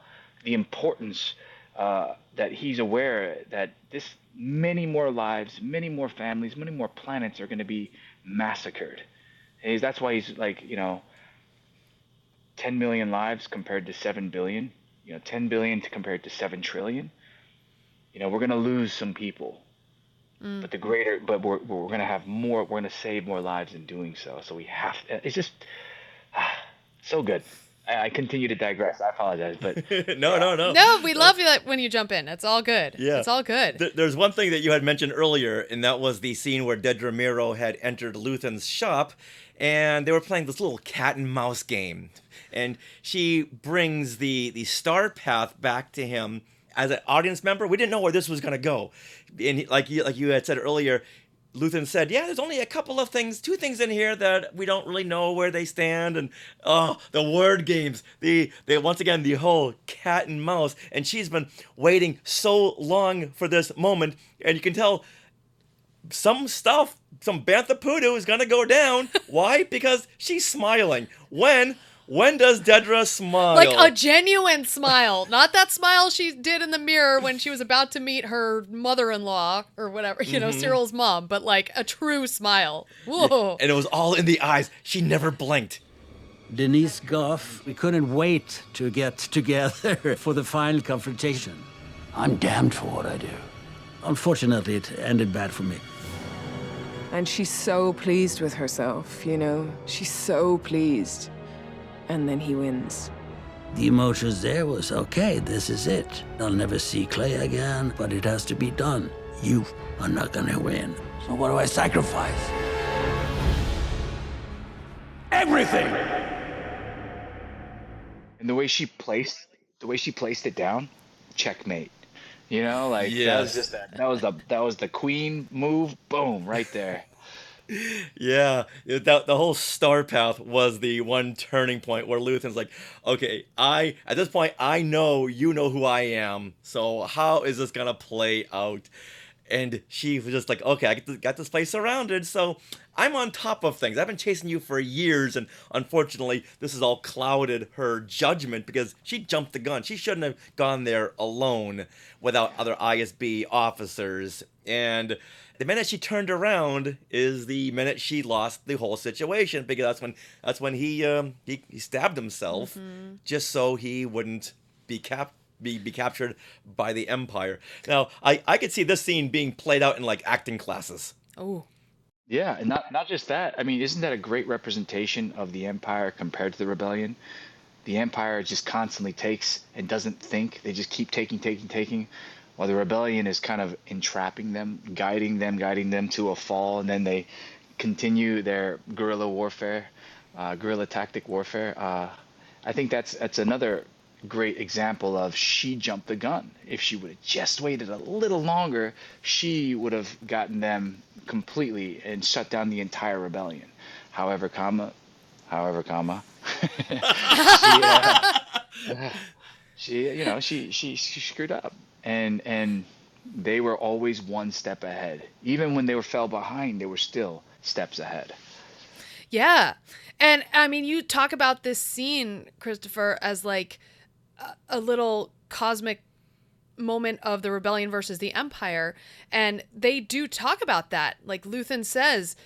The importance that he's aware that many more lives, many more families, many more planets are going to be massacred. And that's why he's like, 10 million lives compared to 7 billion, 10 billion compared to 7 trillion. We're going to lose some people. But we're going to have more, we're going to save more lives in doing so. So we have, it's just so good. I continue to digress. I apologize, but No. No, we love you when you jump in. It's all good. Yeah. It's all good. There's one thing that you had mentioned earlier, and that was the scene where Dedra Meero had entered Luthen's shop, and they were playing this little cat and mouse game. And she brings the star path back to him. As an audience member, we didn't know where this was going to go. And like you had said earlier, Luthen said, yeah, there's only a couple of things, 2 things in here that we don't really know where they stand. And the word games, they once again, the whole cat and mouse. And she's been waiting so long for this moment. And you can tell some bantha poodoo is going to go down. Why? Because she's smiling. When does Dedra smile? Like a genuine smile. Not that smile she did in the mirror when she was about to meet her mother-in-law or whatever, Cyril's mom, but like a true smile. Whoa. Yeah, and it was all in the eyes. She never blinked. Denise Goff, we couldn't wait to get together for the final confrontation. I'm damned for what I do. Unfortunately, it ended bad for me. And she's so pleased with herself, you know? She's so pleased. And then he wins. The emotions there was, okay, this is it. I'll never see Clay again, but it has to be done. You are not gonna win. So what do I sacrifice? Everything! And the way she placed it down, checkmate. You know, like Yes. that was the queen move, boom, right there. Yeah, the whole star path was the one turning point where Luthen's like, okay, at this point, I know you know who I am, so how is this gonna play out? And she was just like, okay, I got this place surrounded, so I'm on top of things. I've been chasing you for years, and unfortunately, this has all clouded her judgment because she jumped the gun. She shouldn't have gone there alone without other ISB officers. And the minute she turned around is the minute she lost the whole situation, because that's when he stabbed himself just so he wouldn't be captured by the Empire. Now, I could see this scene being played out in like acting classes. Oh. Yeah, and not just that. I mean, isn't that a great representation of the Empire compared to the Rebellion? The Empire just constantly takes and doesn't think. They just keep taking, while the Rebellion is kind of entrapping them, guiding them to a fall, and then they continue their guerrilla warfare, guerrilla tactic warfare. I think that's another great example of she jumped the gun. If she would have just waited a little longer, she would have gotten them completely and shut down the entire rebellion. However, she screwed up, and they were always one step ahead. Even when they fell behind, they were still steps ahead. Yeah. And I mean, you talk about this scene, Christopher, as like a little cosmic moment of the rebellion versus the Empire, and they do talk about that. Like Luthen says,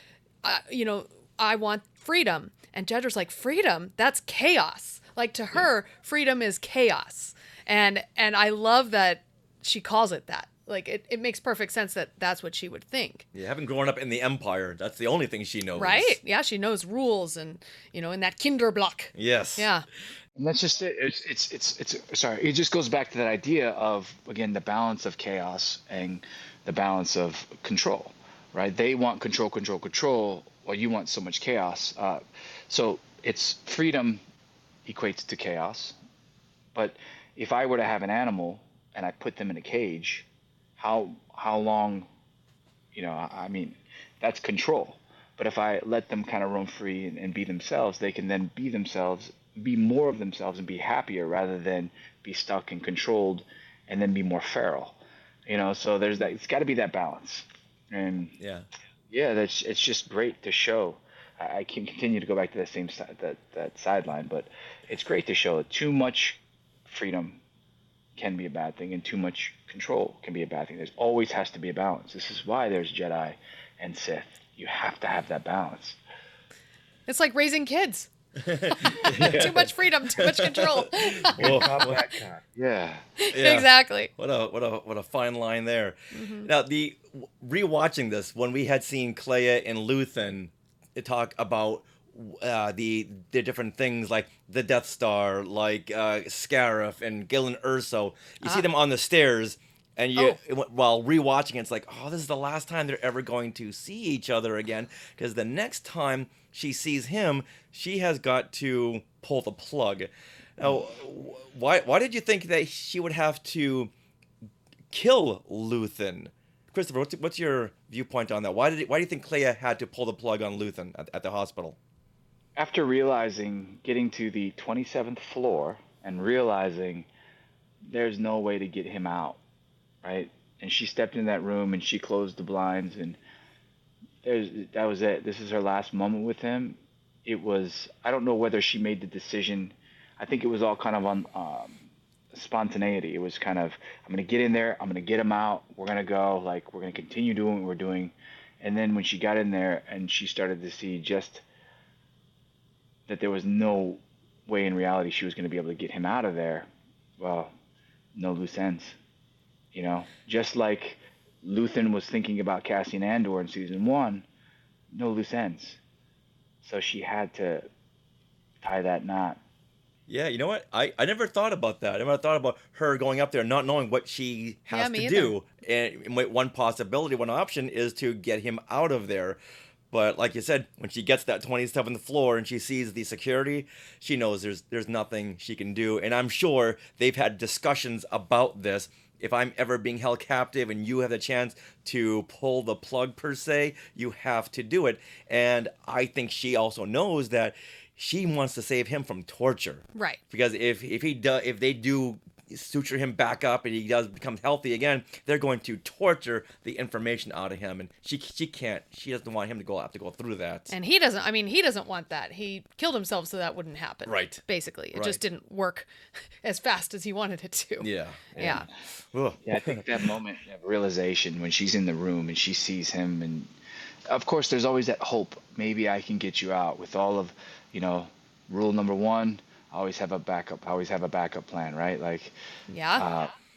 I want freedom, and Jedra's like, freedom? That's chaos. Like to her, freedom is chaos, and I love that she calls it that. Like it makes perfect sense that that's what she would think. Yeah, having grown up in the Empire, that's the only thing she knows. Right? Yeah, she knows rules and in that Kinderblock. Yes. Yeah. And that's just it. It's sorry. It just goes back to that idea of, again, the balance of chaos and the balance of control, right? They want control, while you want so much chaos. So it's freedom equates to chaos. But if I were to have an animal and I put them in a cage, how long? I mean, that's control. But if I let them kind of roam free and be themselves, they can then be themselves. Be more of themselves and be happier rather than be stuck and controlled and then be more feral. So there's that. It's got to be that balance. And it's just great to show. I can continue to go back to that same that sideline, but it's great to show that too much freedom can be a bad thing and too much control can be a bad thing. There's always has to be a balance. This is why there's Jedi and Sith. You have to have that balance. It's like raising kids. Too much freedom, too much control. Yeah. Exactly. What a fine line there. Mm-hmm. Now, the rewatching this, when we had seen Clea and Luthen talk about the different things like the Death Star, like Scarif and Gillen Erso, you see them on the stairs. And while rewatching it, it's like, oh, this is the last time they're ever going to see each other again. Because the next time she sees him, she has got to pull the plug. Now, why did you think that she would have to kill Luthen? Christopher, what's your viewpoint on that? Why do you think Clea had to pull the plug on Luthen at the hospital? After getting to the 27th floor and realizing there's no way to get him out. Right, and she stepped in that room and she closed the blinds, and that was it. This is her last moment with him. It was, I don't know whether she made the decision. I think it was all kind of on spontaneity. It was kind of, I'm gonna get in there, I'm gonna get him out, we're gonna go, like we're gonna continue doing what we're doing. And then when she got in there and she started to see just that there was no way in reality she was gonna be able to get him out of there, well, no loose ends. Just like Luthen was thinking about Cassian Andor in season 1, no loose ends. So she had to tie that knot. Yeah, you know what? I never thought about that. I never thought about her going up there not knowing what she has to do. And one possibility, one option is to get him out of there. But like you said, when she gets that 27th floor and she sees the security, she knows there's nothing she can do. And I'm sure they've had discussions about this. If I'm ever being held captive and you have the chance to pull the plug per se, you have to do it. And I think she also knows that she wants to save him from torture. Right. Because if they do suture him back up and he does become healthy again, they're going to torture the information out of him, and she doesn't want him to have to go through that. And he doesn't want that. He killed himself so that wouldn't happen. Right. Basically. It just didn't work as fast as he wanted it to. Yeah. Yeah. Yeah, I think that moment of realization when she's in the room and she sees him, and of course there's always that hope, maybe I can get you out with all of, rule number 1, always have a backup plan, right?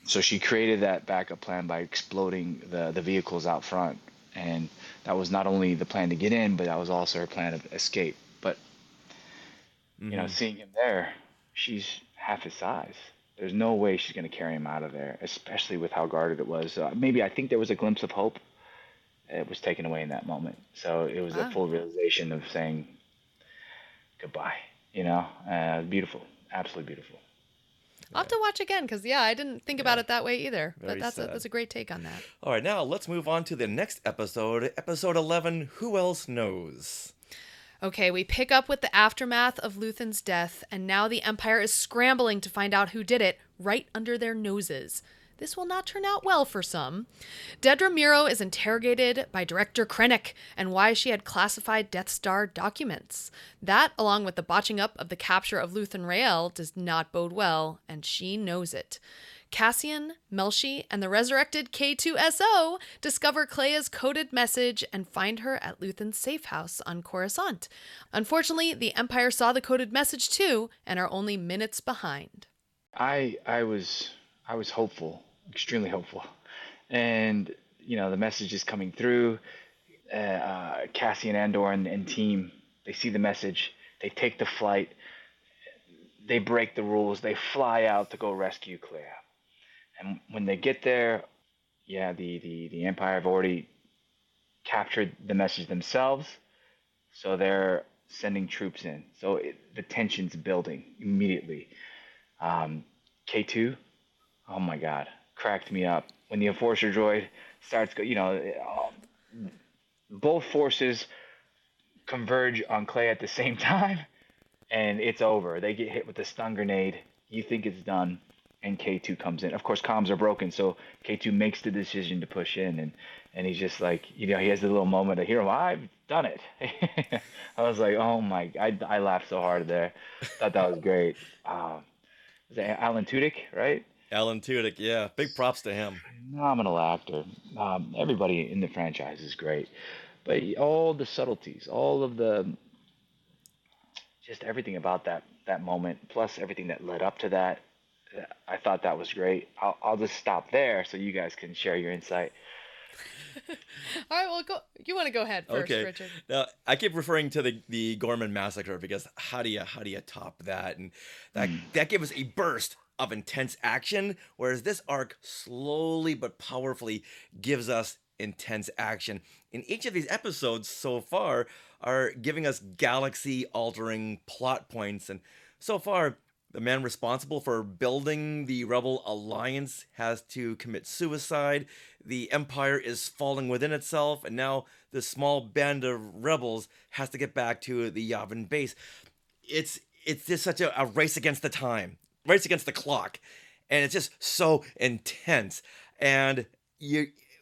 So she created that backup plan by exploding the vehicles out front, and that was not only the plan to get in, but that was also her plan of escape. But seeing him there, she's half his size. There's no way she's going to carry him out of there, especially with how guarded it was. I think there was a glimpse of hope. It was taken away in that moment. So it was a full realization of saying goodbye. Beautiful, absolutely beautiful. I'll have to watch again because, I didn't think about it that way either. But that's a great take on that. All right, now let's move on to the next episode, episode 11, Who Else Knows? Okay, we pick up with the aftermath of Luthen's death, and now the Empire is scrambling to find out who did it right under their noses. This will not turn out well for some. Dedra Meero is interrogated by Director Krennic and why she had classified Death Star documents. That, along with the botching up of the capture of Luthen Rael, does not bode well, and she knows it. Cassian, Melshi, and the resurrected K2SO discover Clea's coded message and find her at Luthen's safe house on Coruscant. Unfortunately, the Empire saw the coded message too and are only minutes behind. I was hopeful, extremely hopeful. And, the message is coming through. Cassian, Andor, and team, they see the message. They take the flight. They break the rules. They fly out to go rescue Clea. And when they get there, the Empire have already captured the message themselves. So they're sending troops in. So the tension's building immediately. K2, oh my God, cracked me up. When the Enforcer droid starts, both forces converge on Clea at the same time, and it's over. They get hit with a stun grenade. You think it's done, and K2 comes in. Of course, comms are broken, so K2 makes the decision to push in, and he's just like, he has a little moment of hero. I've done it. I was like, oh my, I laughed so hard there. Thought that was great. Was that Alan Tudyk, right? Alan Tudyk, yeah. Big props to him. Phenomenal actor. Everybody in the franchise is great. But all the subtleties, all of just everything about that moment, plus everything that led up to that, I thought that was great. I'll just stop there so you guys can share your insight. All right, well, you want to go ahead first, okay. Richard. Now, I keep referring to the Gorman Massacre because how do you top that? And that gave us a burst of intense action, whereas this arc slowly but powerfully gives us intense action. And each of these episodes so far are giving us galaxy-altering plot points. And so far, the man responsible for building the Rebel Alliance has to commit suicide. The Empire is falling within itself, and now the small band of rebels has to get back to the Yavin base. It's just such a race against the time, race against the clock, and it's just so intense. And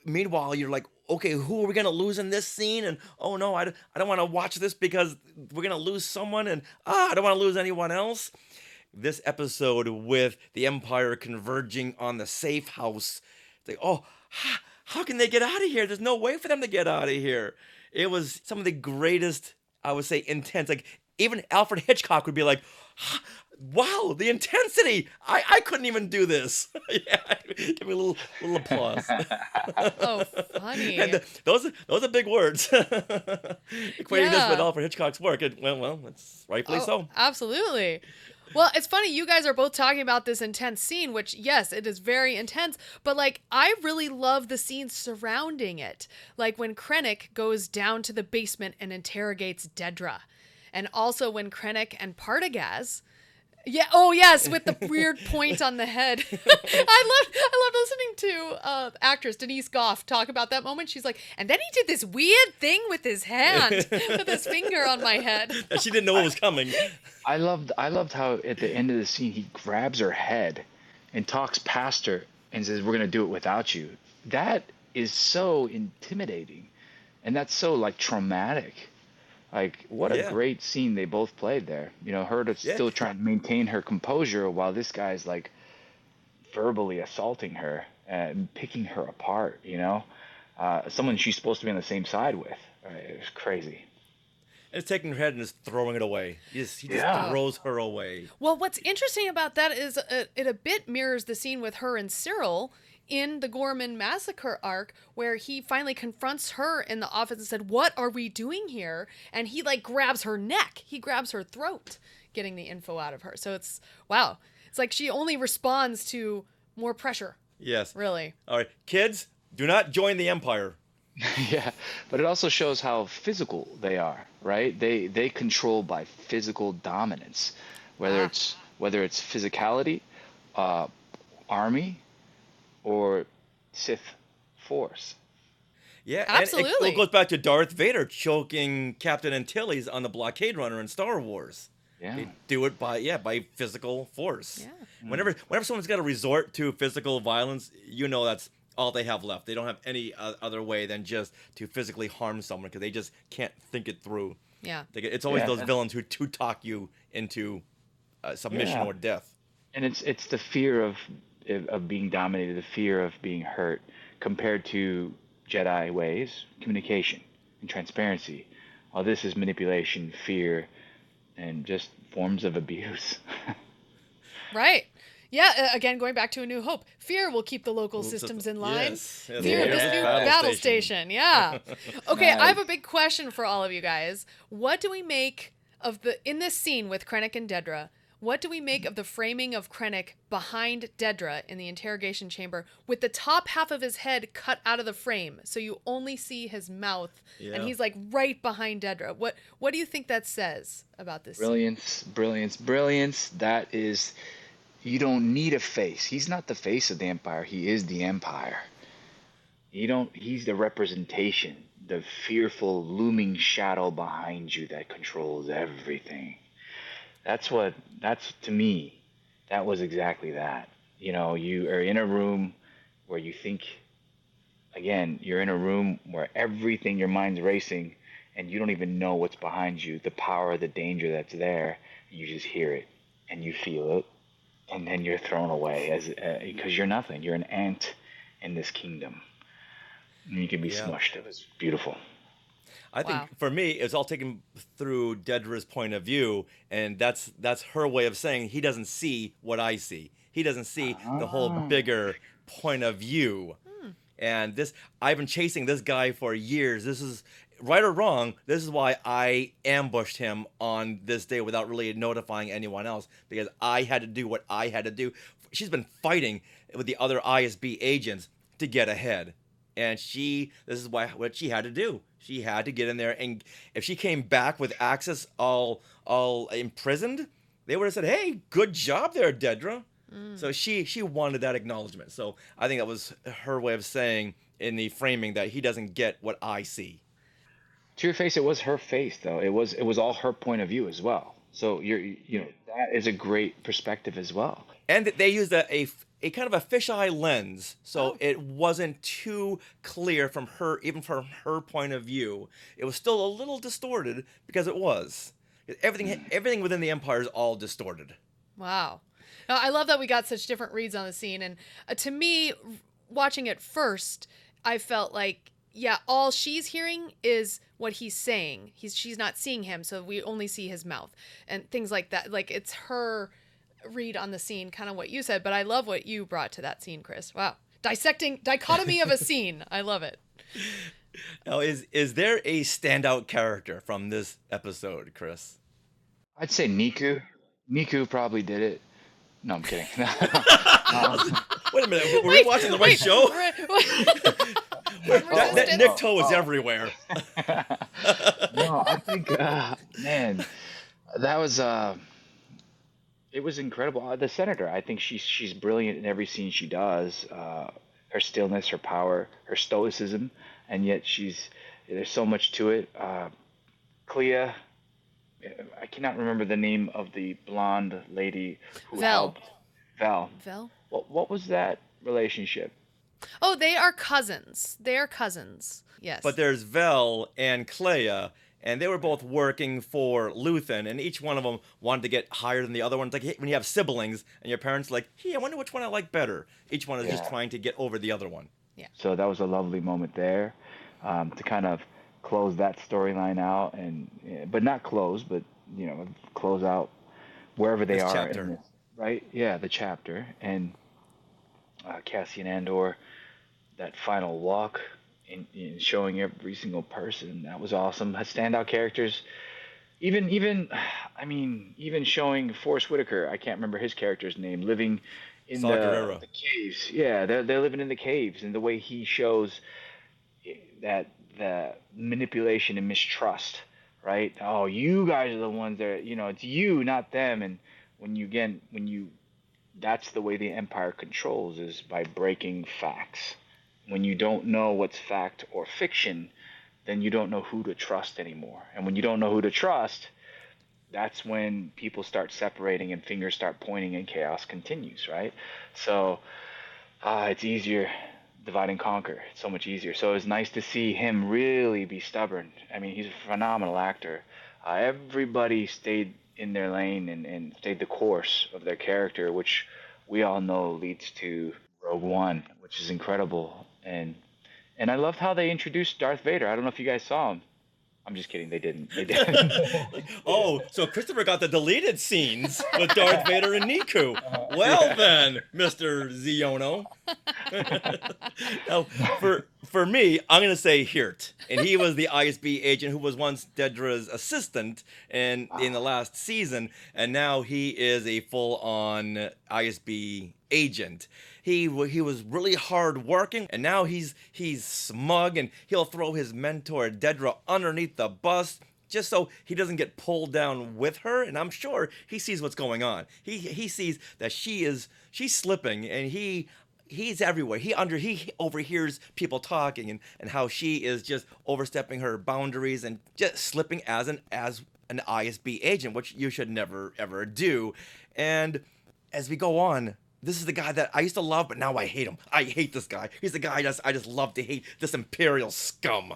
meanwhile, you're like, okay, who are we gonna lose in this scene? And oh no, I don't want to watch this because we're gonna lose someone, and I don't want to lose anyone else. This episode with the Empire converging on the safe house, it's like, how can they get out of here? There's no way for them to get out of here. It was some of the greatest, I would say, intense. Like even Alfred Hitchcock would be like, Wow, the intensity! I couldn't even do this. Yeah, give me a little applause. Oh, funny. And those are big words. Equating this with Alfred Hitchcock's work, well, it's rightfully so. Absolutely. Well, it's funny, you guys are both talking about this intense scene, which, yes, it is very intense, but, like, I really love the scenes surrounding it. Like, when Krennic goes down to the basement and interrogates Dedra. And also when Krennic and Partagaz... Yeah. Oh, yes, with the weird point on the head. I love listening to actress Denise Goff talk about that moment. She's like, and then he did this weird thing with his hand, with his finger on my head. She didn't know what was coming. I loved how at the end of the scene he grabs her head and talks past her and says, "We're gonna do it without you." That is so intimidating, and that's so like traumatic. Like, what a great scene they both played there. You know, her to still try and maintain her composure while this guy's, like, verbally assaulting her and picking her apart, you know? Someone she's supposed to be on the same side with. It was crazy. It's taking her head and just throwing it away. He just throws her away. Well, what's interesting about that is it a bit mirrors the scene with her and Cyril in the Gorman Massacre arc, where he finally confronts her in the office and said, "What are we doing here?" And he like grabs her neck. He grabs her throat, getting the info out of her. So it's, wow. It's like she only responds to more pressure. Yes. Really. All right. Kids, do not join the Empire. Yeah, but it also shows how physical they are, right? They control by physical dominance, whether it's physicality, army, or Sith Force. Yeah, absolutely. And it goes back to Darth Vader choking Captain Antilles on the blockade runner in Star Wars. Yeah, they do it by physical force. Yeah. Whenever someone's got to resort to physical violence, you know that's all they have left. They don't have any other way than just to physically harm someone because they just can't think it through. Yeah, it's always those villains who talk you into submission or death. And it's the fear of being dominated, the fear of being hurt, compared to Jedi ways, communication and transparency. While this is manipulation, fear, and just forms of abuse. Right. Yeah, again, going back to A New Hope. Fear will keep the local systems in line. Yes. Fear of this new battle station. Yeah. Okay, I have a big question for all of you guys. What do we make of in this scene with Krennic and Dedra, what do we make of the framing of Krennic behind Dedra in the interrogation chamber with the top half of his head cut out of the frame, so you only see his mouth, and he's like right behind Dedra? What do you think that says about this? Brilliance. That is, you don't need a face. He's not the face of the Empire. He is the Empire. He's the representation, the fearful looming shadow behind you that controls everything. That's to me, that was exactly that. You know, you are in a room where you think, again, you're in a room where everything, your mind's racing, and you don't even know what's behind you, the power, the danger that's there. You just hear it, and you feel it, and then you're thrown away because you're nothing. You're an ant in this kingdom. And you can be smushed. It was beautiful. I think for me, it's all taken through Dedra's point of view, and that's her way of saying he doesn't see what I see. He doesn't see the whole bigger point of view. And I've been chasing this guy for years. This is right or wrong. This is why I ambushed him on this day without really notifying anyone else, because I had to do what I had to do. She's been fighting with the other ISB agents to get ahead. And this is what she had to do. She had to get in there, and if she came back with Axis all imprisoned, they would have said, "Hey, good job there, Dedra." So she wanted that acknowledgement. So I think that was her way of saying in the framing that he doesn't get what I see. To your face, it was her face, though. It was all her point of view as well. So that is a great perspective as well. And they used a kind of a fisheye lens, so it wasn't too clear from her, even from her point of view. It was still a little distorted because it was. Everything within the Empire is all distorted. Wow. Now, I love that we got such different reads on the scene, and to me, watching it first, I felt like, all she's hearing is what he's saying. She's not seeing him, so we only see his mouth and things like that. Like, it's her read on the scene kind of what you said, but I love what you brought to that scene, Chris. Wow. Dissecting dichotomy of a scene. I love it. Now, is there a standout character from this episode, Chris? I'd say Niku. Niku probably did it. No, I'm kidding. Wait a minute. Were we watching the right show? That Nick toe is everywhere. No, I think, man, that was it was incredible. The senator, I think she's brilliant in every scene she does. Her stillness, her power, her stoicism, and yet there's so much to it. Clea, I cannot remember the name of the blonde lady who helped. Val. What was that relationship? Oh, they are cousins. Yes. But there's Vel and Clea, and they were both working for Luthen, and each one of them wanted to get higher than the other one. It's like when you have siblings, and your parents are like, hey, I wonder which one I like better. Each one is just trying to get over the other one. Yeah. So that was a lovely moment there, to kind of close that storyline out, but not close, but close out wherever they are. Chapter. In this, right? Yeah, the chapter. And Cassian Andor, that final walk in showing every single person, that was awesome. Had standout characters. Even showing Forrest Whitaker, I can't remember his character's name, living in the caves. Yeah, they're living in the caves, and the way he shows that the manipulation and mistrust, right? Oh, you guys are the ones that, it's you, not them. And that's the way the Empire controls, is by breaking facts. When you don't know what's fact or fiction, then you don't know who to trust anymore. And when you don't know who to trust, that's when people start separating and fingers start pointing and chaos continues, right? So it's easier divide and conquer. It's so much easier. So it was nice to see him really be stubborn. I mean, he's a phenomenal actor. Everybody stayed in their lane and stayed the course of their character, which we all know leads to Rogue One, which is incredible. And I loved how they introduced Darth Vader. I don't know if you guys saw him. I'm just kidding. They didn't. Oh, so Christopher got the deleted scenes with Darth Vader and Niku. Well then, Mr. Xiono. Now, for me, I'm going to say Hirt. And he was the ISB agent who was once Dedra's assistant in the last season. And now he is a full-on ISB agent. He was really hard working, and now he's smug, and he'll throw his mentor Dedra underneath the bus just so he doesn't get pulled down with her. And I'm sure he sees what's going on. He sees that she's slipping, and he's everywhere. He overhears people talking and how she is just overstepping her boundaries and just slipping as an ISB agent, which you should never ever do. And as we go on, this is the guy that I used to love, but now I hate him. I hate this guy. He's the guy I just love to hate, this Imperial scum.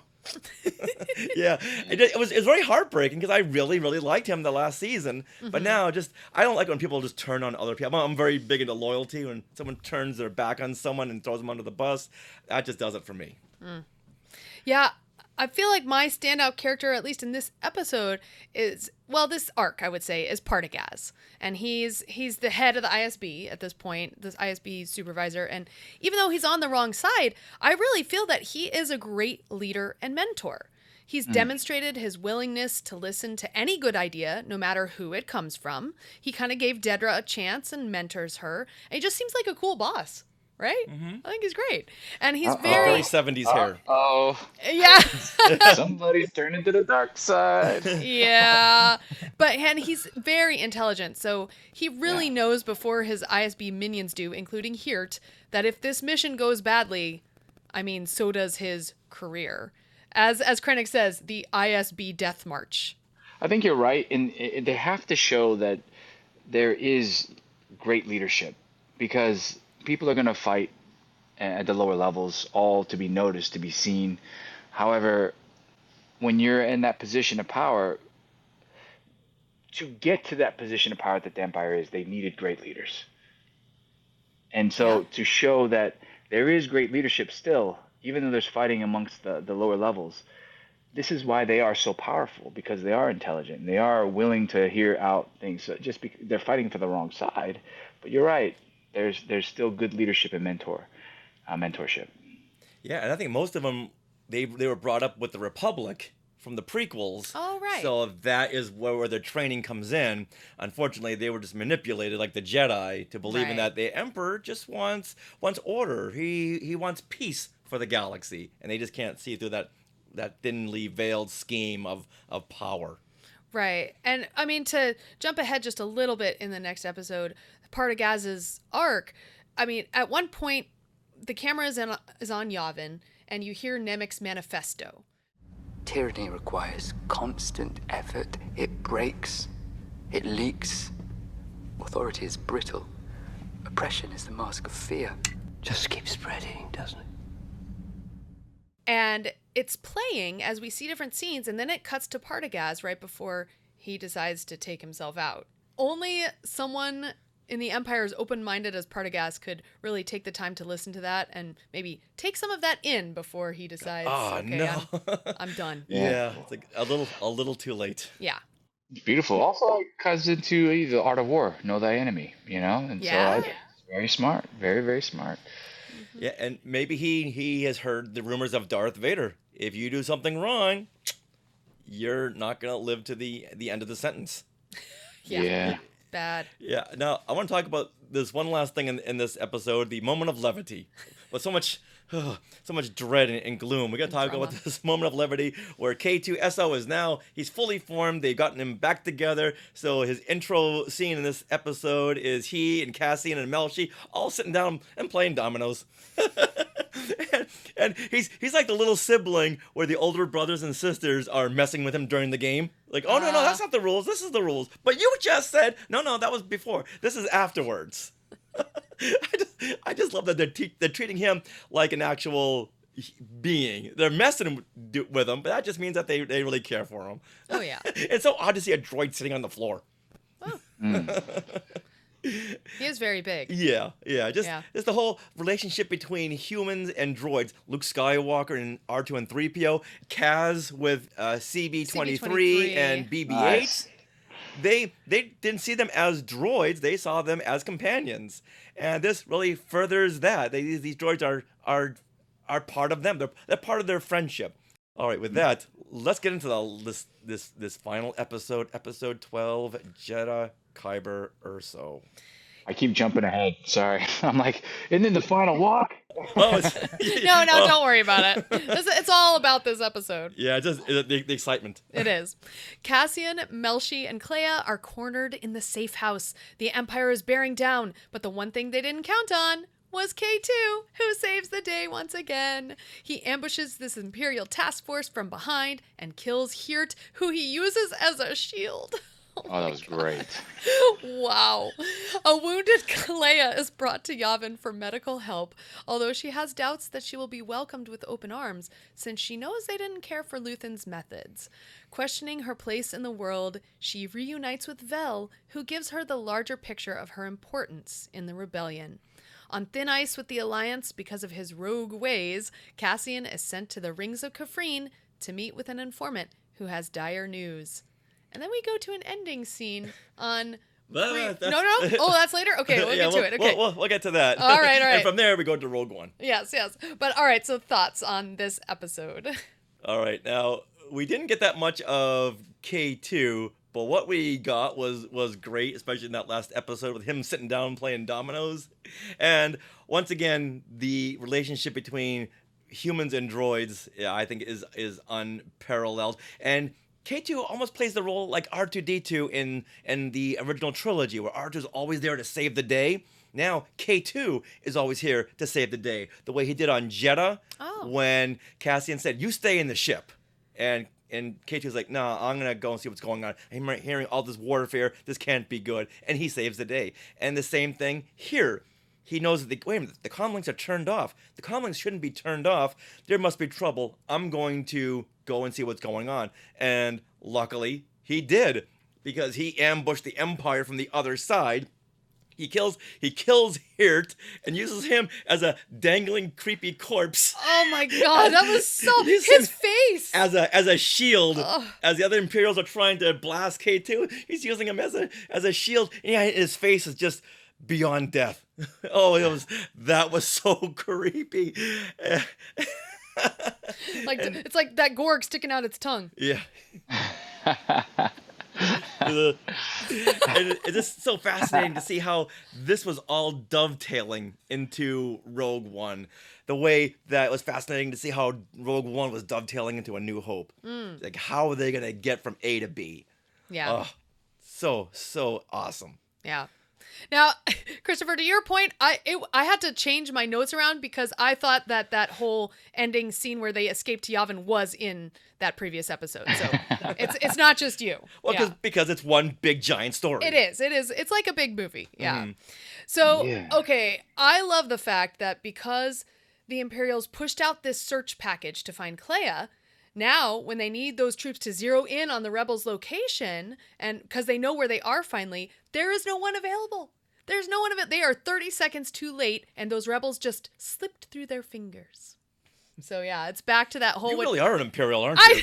Yeah, it was very heartbreaking because I really, really liked him the last season. Mm-hmm. But now I don't like when people just turn on other people. I'm very big into loyalty. When someone turns their back on someone and throws them under the bus, that just does it for me. Mm. Yeah, I feel like my standout character, at least in this episode, this arc, I would say, is Partagaz. And he's the head of the ISB at this point, this ISB supervisor. And even though he's on the wrong side, I really feel that he is a great leader and mentor. He's demonstrated his willingness to listen to any good idea, no matter who it comes from. He kind of gave Dedra a chance and mentors her. And he just seems like a cool boss. Right? Mm-hmm. I think he's great. And he's very 70s hair. Oh. Yeah. Somebody's turning to the dark side. Yeah. And he's very intelligent. So he really knows before his ISB minions do, including Hirt, that if this mission goes badly, so does his career. As Krennic says, the ISB death march. I think you're right. And they have to show that there is great leadership, because people are going to fight at the lower levels, all to be noticed, to be seen. However, when you're in that position of power, to get to that position of power that the Empire is, they needed great leaders. And so to show that there is great leadership still, even though there's fighting amongst the lower levels, this is why they are so powerful, because they are intelligent. They are willing to hear out things. So just because they're fighting for the wrong side, but you're right. There's still good leadership and mentorship. Yeah, and I think most of them they were brought up with the Republic from the prequels. Oh, right. So that is where their training comes in. Unfortunately, they were just manipulated like the Jedi to believing that the Emperor just wants order. He wants peace for the galaxy, and they just can't see through that thinly veiled scheme of power. Right. And I mean, to jump ahead just a little bit in the next episode, Partagaz's arc, I mean, at one point, the camera is on Yavin, and you hear Nemik's manifesto. Tyranny requires constant effort. It breaks. It leaks. Authority is brittle. Oppression is the mask of fear. Just keeps spreading, doesn't it? And it's playing as we see different scenes, and then it cuts to Partagaz right before he decides to take himself out. Only someone in the Empire as open-minded as Partagaz could really take the time to listen to that and maybe take some of that in before he decides, I'm done. Yeah, it's like a little too late. Yeah. Beautiful. Also, it cuts into the art of war. Know thy enemy, And so it's very smart. Very, very smart. Yeah, and maybe he has heard the rumors of Darth Vader. If you do something wrong, you're not going to live to the end of the sentence. Yeah. Bad. Yeah. Now, I want to talk about this one last thing in this episode, the moment of levity. With so much dread and gloom. We got to talk about this moment of levity where K2SO he's fully formed. They've gotten him back together. So his intro scene in this episode is he and Cassian and Melshi all sitting down and playing dominoes. and he's like the little sibling where the older brothers and sisters are messing with him during the game. Like, oh, no, that's not the rules. This is the rules. But you just said, no, that was before. This is afterwards. I just love that they're treating him like an actual being. They're messing with him, but that just means that they really care for him. Oh, yeah. It's so odd to see a droid sitting on the floor. Oh. He is very big. Yeah. Just the whole relationship between humans and droids. Luke Skywalker and R2 and 3PO. Kaz with CB-23 and BB-8. Nice. They didn't see them as droids. They saw them as companions. And this really furthers that. These droids are part of them. They're part of their friendship. All right, with that, let's get into this final episode, episode 12, Jedha Kyber Urso. I keep jumping ahead. Sorry. I'm like, and then the final walk. No, don't worry about it. It's all about this episode. Yeah, just the excitement. It is. Cassian, Melshi, and Clea are cornered in the safe house. The Empire is bearing down, but the one thing they didn't count on was K2, who saves the day once again. He ambushes this Imperial task force from behind and kills Hirt, who he uses as a shield. Oh, that was great. Wow. A wounded Clea is brought to Yavin for medical help, although she has doubts that she will be welcomed with open arms, since she knows they didn't care for Luthen's methods. Questioning her place in the world, she reunites with Vel, who gives her the larger picture of her importance in the rebellion. On thin ice with the Alliance because of his rogue ways, Cassian is sent to the Rings of Kafrene to meet with an informant who has dire news. And then we go to an ending scene on... No? Oh, that's later? Okay, we'll get to it. Okay. We'll get to that. All right. And from there, we go to Rogue One. Yes. But all right, so thoughts on this episode? All right, now, we didn't get that much of K2, but what we got was great, especially in that last episode with him sitting down playing dominoes. And once again, the relationship between humans and droids, I think, is unparalleled. And K2 almost plays the role like R2-D2 in the original trilogy, where R2's always there to save the day. Now, K2 is always here to save the day, the way he did on Jedha when Cassian said, "You stay in the ship." And K2's like, "No, I'm going to go and see what's going on. I'm hearing all this warfare. This can't be good." And he saves the day. And the same thing here. He knows that, wait a minute, the comlinks are turned off. The comlinks shouldn't be turned off. There must be trouble. I'm going to go and see what's going on. And luckily, he did, because he ambushed the Empire from the other side. He kills Hirt and uses him as a dangling, creepy corpse. Oh my god, that was so... His face! As a shield. As the other Imperials are trying to blast K2, he's using him as a shield. And yeah, his face is just beyond death. Oh, that was so creepy. It's like that Gorg sticking out its tongue. Yeah. It's just so fascinating to see how this was all dovetailing into Rogue One. The way that it was fascinating to see how Rogue One was dovetailing into A New Hope. Like, how are they going to get from A to B? Yeah. Oh, so awesome. Yeah. Now, Christopher, to your point, I had to change my notes around because I thought that whole ending scene where they escaped Yavin was in that previous episode. So it's not just you. Well, because it's one big giant story. It is. It's like a big movie. Yeah. Mm-hmm. So, okay, I love the fact that because the Imperials pushed out this search package to find Kleya, now, when they need those troops to zero in on the rebels' location, and because they know where they are finally, there is no one available. There's no one available. They are 30 seconds too late, and those rebels just slipped through their fingers. So yeah, it's back to that whole... You really are an Imperial, aren't you?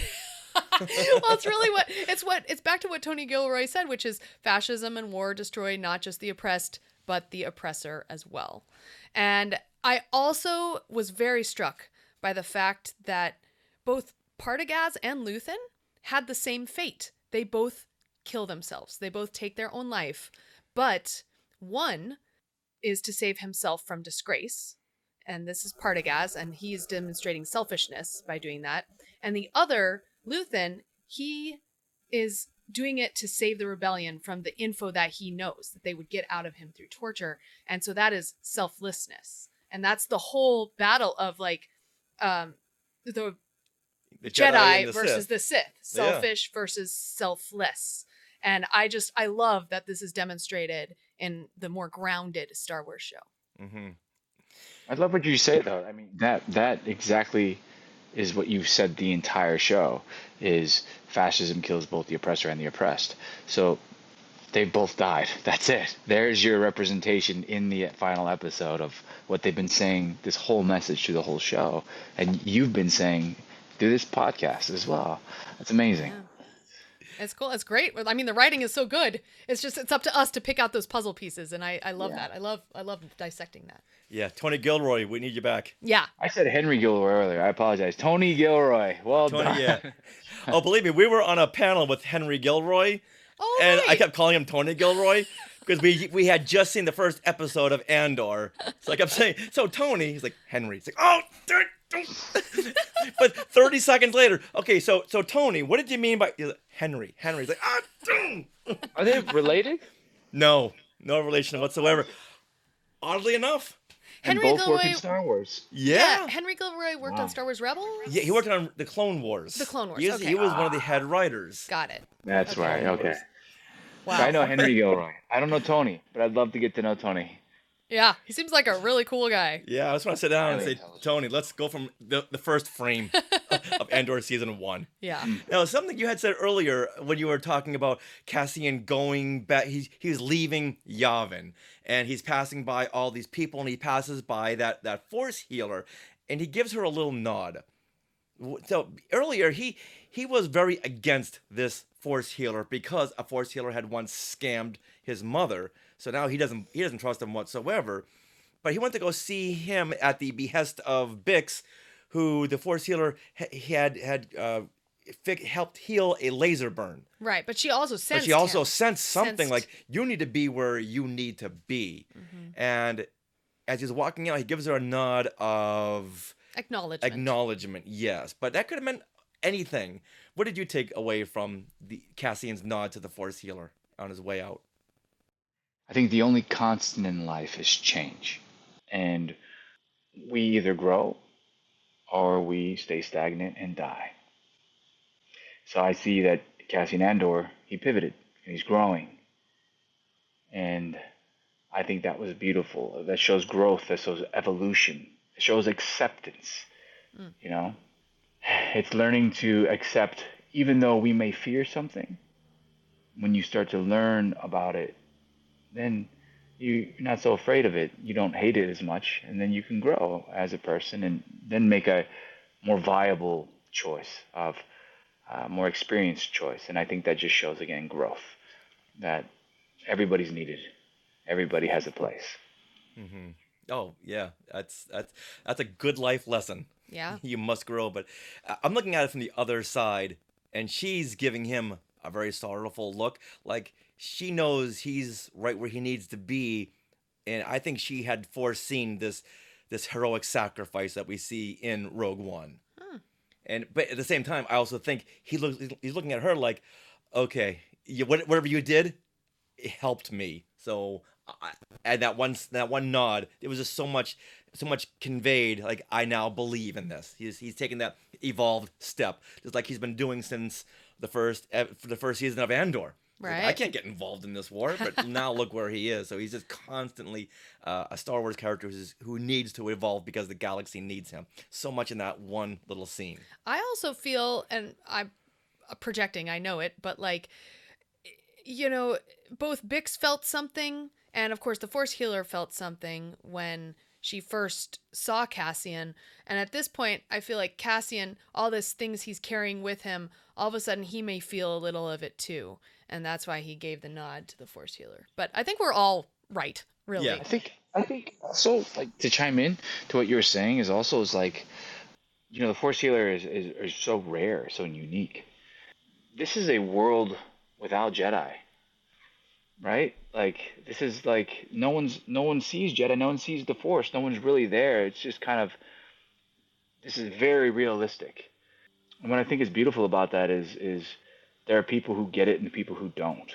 Well, it's really it's back to what Tony Gilroy said, which is fascism and war destroy not just the oppressed, but the oppressor as well. And I also was very struck by the fact that both Partagaz and Luthen had the same fate. They both kill themselves. They both take their own life. But one is to save himself from disgrace. And this is Partagaz, and he's demonstrating selfishness by doing that. And the other, Luthen, he is doing it to save the rebellion from the info that he knows that they would get out of him through torture. And so that is selflessness. And that's the whole battle of like the Jedi versus the Sith. Selfish versus selfless. And I love that this is demonstrated in the more grounded Star Wars show. Mm-hmm. I love what you say, though. I mean, that exactly is what you've said the entire show, is fascism kills both the oppressor and the oppressed. So they both died. That's it. There's your representation in the final episode of what they've been saying, this whole message through the whole show. And you've been saying through this podcast as well. That's amazing. Yeah. It's cool. It's great. I mean, the writing is so good. It's up to us to pick out those puzzle pieces, and I love that. I love dissecting that. Yeah, Tony Gilroy, we need you back. Yeah. I said Henry Gilroy earlier. I apologize. Tony Gilroy. Well done. Yeah. Oh, believe me, we were on a panel with Henry Gilroy, and I kept calling him Tony Gilroy because we had just seen the first episode of Andor. So I kept saying, "So Tony," he's like, "Henry." He's like, "Oh." But 30 seconds later, okay, so Tony, what did you mean by Henry? Henry's like, Are they related? No relation whatsoever. Oddly enough. And Henry both work in Star Wars. Yeah. Henry Gilroy worked on Star Wars Rebels? Yeah, he worked on the Clone Wars. The Clone Wars, He was one of the head writers. Got it. That's right, okay. Wow. I know Henry Gilroy. I don't know Tony, but I'd love to get to know Tony. Yeah, he seems like a really cool guy. Yeah, I just want to sit down and say, Tony, let's go from the first frame of Andor Season 1. Yeah. Now, something you had said earlier when you were talking about Cassian going back, he was leaving Yavin, and he's passing by all these people, and he passes by that Force healer, and he gives her a little nod. So earlier, he was very against this Force healer because a Force healer had once scammed his mother. So now he doesn't trust him whatsoever. But he went to go see him at the behest of Bix, who the Force healer had helped heal a laser burn. Right, but she also sensed sensed something like, you need to be where you need to be. Mm-hmm. And as he's walking out, he gives her a nod of acknowledgement, yes. But that could have meant anything. What did you take away from the Cassian's nod to the Force healer on his way out? I think the only constant in life is change. And we either grow or we stay stagnant and die. So I see that Cassian Andor, he pivoted and he's growing. And I think that was beautiful. That shows growth, that shows evolution, it shows acceptance. You know? It's learning to accept, even though we may fear something, when you start to learn about it, then you're not so afraid of it. You don't hate it as much, and then you can grow as a person, and then make a more viable choice of more experienced choice. And I think that just shows again growth. That everybody's needed. Everybody has a place. Mm-hmm. Oh yeah, that's a good life lesson. Yeah. You must grow. But I'm looking at it from the other side, and she's giving him a very sorrowful look. Like she knows he's right where he needs to be, and I think she had foreseen this heroic sacrifice that we see in Rogue One. But at the same time, I also think he's looking at her like, okay, whatever you did, it helped me. So, and that one nod, it was just so much conveyed. Like, I now believe in this. He's taken that evolved step, just like he's been doing since the first season of Andor. Right. Like, I can't get involved in this war, but now look where he is. So he's just constantly a Star Wars character who needs to evolve because the galaxy needs him. So much in that one little scene. I also feel, and I'm projecting, I know it, but like, you know, both Bix felt something, and of course the Force Healer felt something when she first saw Cassian. And at this point, I feel like Cassian, all these things he's carrying with him, all of a sudden he may feel a little of it too. And that's why he gave the nod to the Force Healer. But I think we're all right, really. Yeah, I think also, like, to chime in to what you were saying is like, you know, the Force Healer is so rare, so unique. This is a world without Jedi, right? Like, this is like no one sees Jedi, no one sees the Force, no one's really there. It's just kind of, this is very realistic. And what I think is beautiful about that is there are people who get it and people who don't,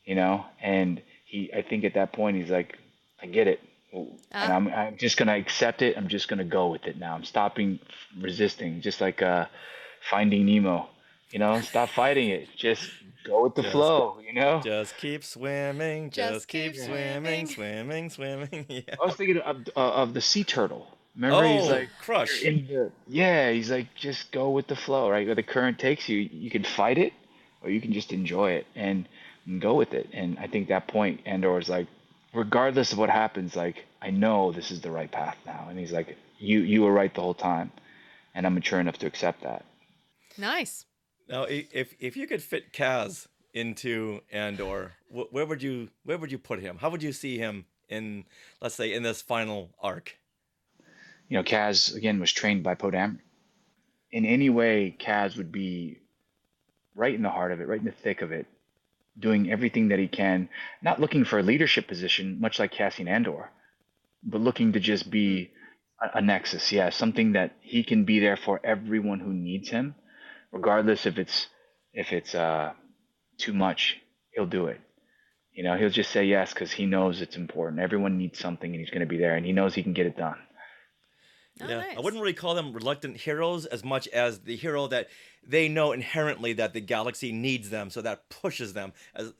you know. And I think at that point he's like, I get it, and I'm just gonna accept it. I'm just gonna go with it now. I'm stopping resisting, just like Finding Nemo, you know. Stop fighting it. Just go with the flow, you know. Just keep swimming. Just keep swimming. Yeah. I was thinking of the sea turtle. Remember, he's like Crush. He's like, just go with the flow, right? Where the current takes you, you can fight it, or you can just enjoy it and go with it. And I think that point, Andor is like, regardless of what happens, like, I know this is the right path now. And he's like, you were right the whole time, and I'm mature enough to accept that. Nice. Now, if you could fit Kaz into Andor, where would you put him? How would you see him in, let's say, in this final arc? You know, Kaz again was trained by Poe Dameron. In any way, Kaz would be right in the heart of it, right in the thick of it, doing everything that he can, not looking for a leadership position, much like Cassian Andor, but looking to just be a nexus, something that he can be there for everyone who needs him, regardless if it's too much, he'll do it. You know, he'll just say yes because he knows it's important. Everyone needs something, and he's going to be there, and he knows he can get it done. Yeah, nice. I wouldn't really call them reluctant heroes as much as the hero that they know inherently that the galaxy needs them, so that pushes them.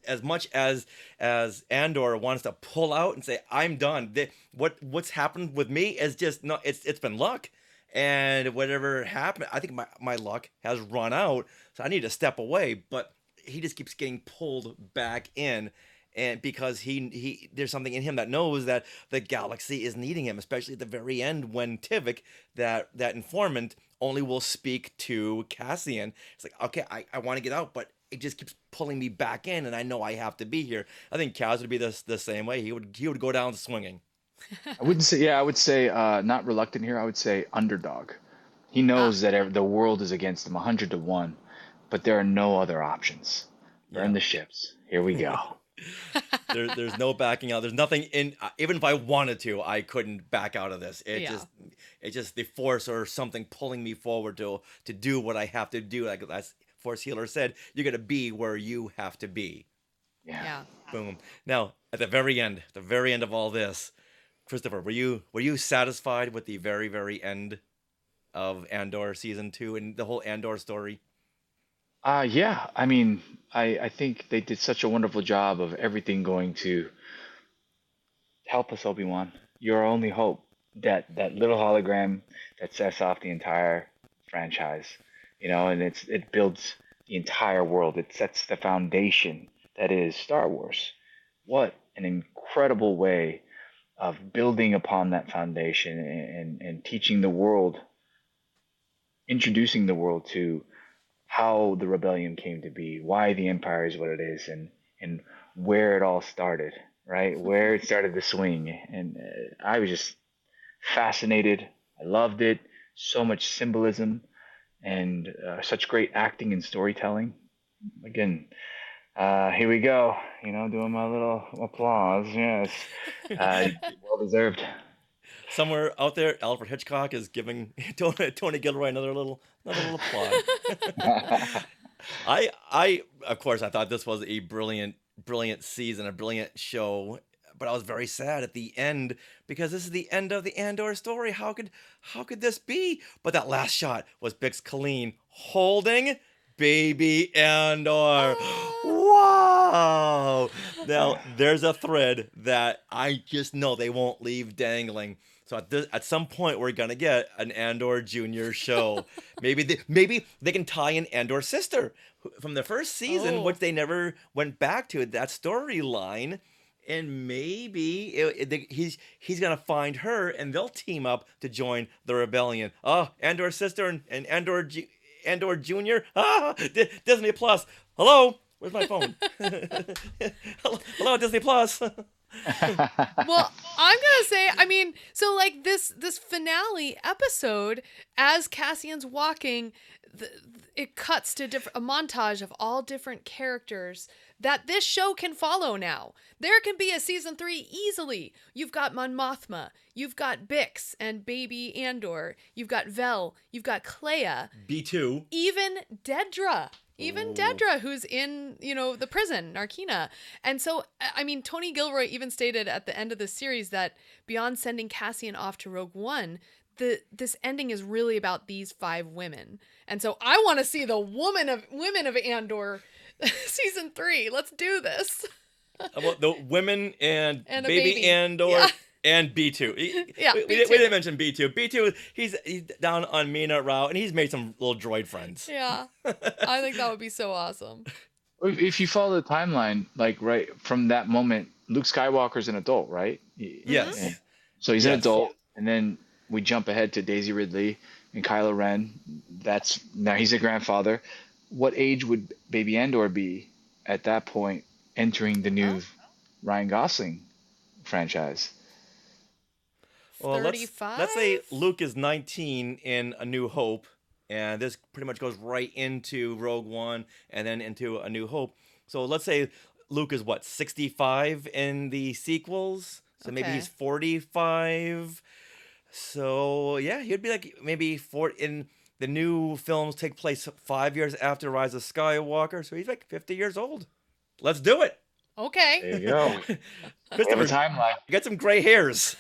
As much as Andor wants to pull out and say, "I'm done." What's happened with me is just not. It's been luck, and whatever happened, I think my luck has run out, so I need to step away. But he just keeps getting pulled back in. And because he there's something in him that knows that the galaxy is needing him, especially at the very end when Tivik, that informant, only will speak to Cassian. It's like, okay, I want to get out, but it just keeps pulling me back in, and I know I have to be here. I think Kaz would be the same way. He would go down swinging. I would say not reluctant here. I would say underdog. He knows that the world is against him 100 to 1, but there are no other options. Burn the ships. Here we go. There's no backing out. There's nothing in. Even if I wanted to, I couldn't back out of this. It's just the Force or something pulling me forward to do what I have to do. Like as Force Healer said, you're gonna be where you have to be. Yeah. Boom. Now at the very end of all this, Christopher, were you satisfied with the very, very end of Andor season 2 and the whole Andor story? Yeah. I mean, I think they did such a wonderful job of everything going to help us, Obi-Wan. Your only hope. That little hologram that sets off the entire franchise, you know, and it builds the entire world. It sets the foundation that is Star Wars. what an incredible way of building upon that foundation and teaching the world, introducing the world to how the rebellion came to be, why the empire is what it is, and where it all started, right? Where it started to swing. And I was just fascinated. I loved it. So much symbolism and such great acting and storytelling. Again, here we go, doing my little applause. Yes. Well deserved. Somewhere out there, Alfred Hitchcock is giving Tony Gilroy another little applause. I of course I thought this was a brilliant season, a brilliant show, but I was very sad at the end because this is the end of the Andor story. How could this be? But that last shot was Bix Colleen holding baby Andor. Wow! Now there's a thread that I just know they won't leave dangling. So at some point we're gonna get an Andor Jr. show. Maybe they can tie in Andor's sister from the first season, which they never went back to, that storyline, and maybe he's gonna find her and they'll team up to join the rebellion. Oh, Andor's sister and Andor Jr. Disney Plus. Hello, where's my phone? Hello, Disney Plus. Well, I'm gonna say, so like this finale episode, as Cassian's walking, it cuts to a montage of all different characters that this show can follow now. There can be a season 3 easily. You've got Mon Mothma, you've got Bix and baby Andor, you've got Vel, you've got Clea, B2, even Dedra. Dedra, who's in, the prison, Narkina. And so, Tony Gilroy even stated at the end of the series that beyond sending Cassian off to Rogue One, this ending is really about these 5 women. And so I want to see the women of Andor season 3. Let's do this. About the women and baby Andor. Yeah. And B2. Yeah, we didn't mention B2. B2, he's down on Mina Rao, and he's made some little droid friends. Yeah. I think that would be so awesome. If you follow the timeline, like right from that moment, Luke Skywalker's an adult, right? Yes. And so he's an adult, and then we jump ahead to Daisy Ridley and Kylo Ren. Now he's a grandfather. What age would baby Andor be at that point entering the new Ryan Gosling franchise? Well, 35? let's say Luke is 19 in A New Hope, and this pretty much goes right into Rogue One and then into A New Hope. So let's say Luke is 65 in the sequels, so maybe he's 45. So yeah, he'd be like maybe 40 in the new films take place 5 years after Rise of Skywalker, so he's like 50 years old. Let's do it. Okay. There you go. We have a timeline. You got some gray hairs.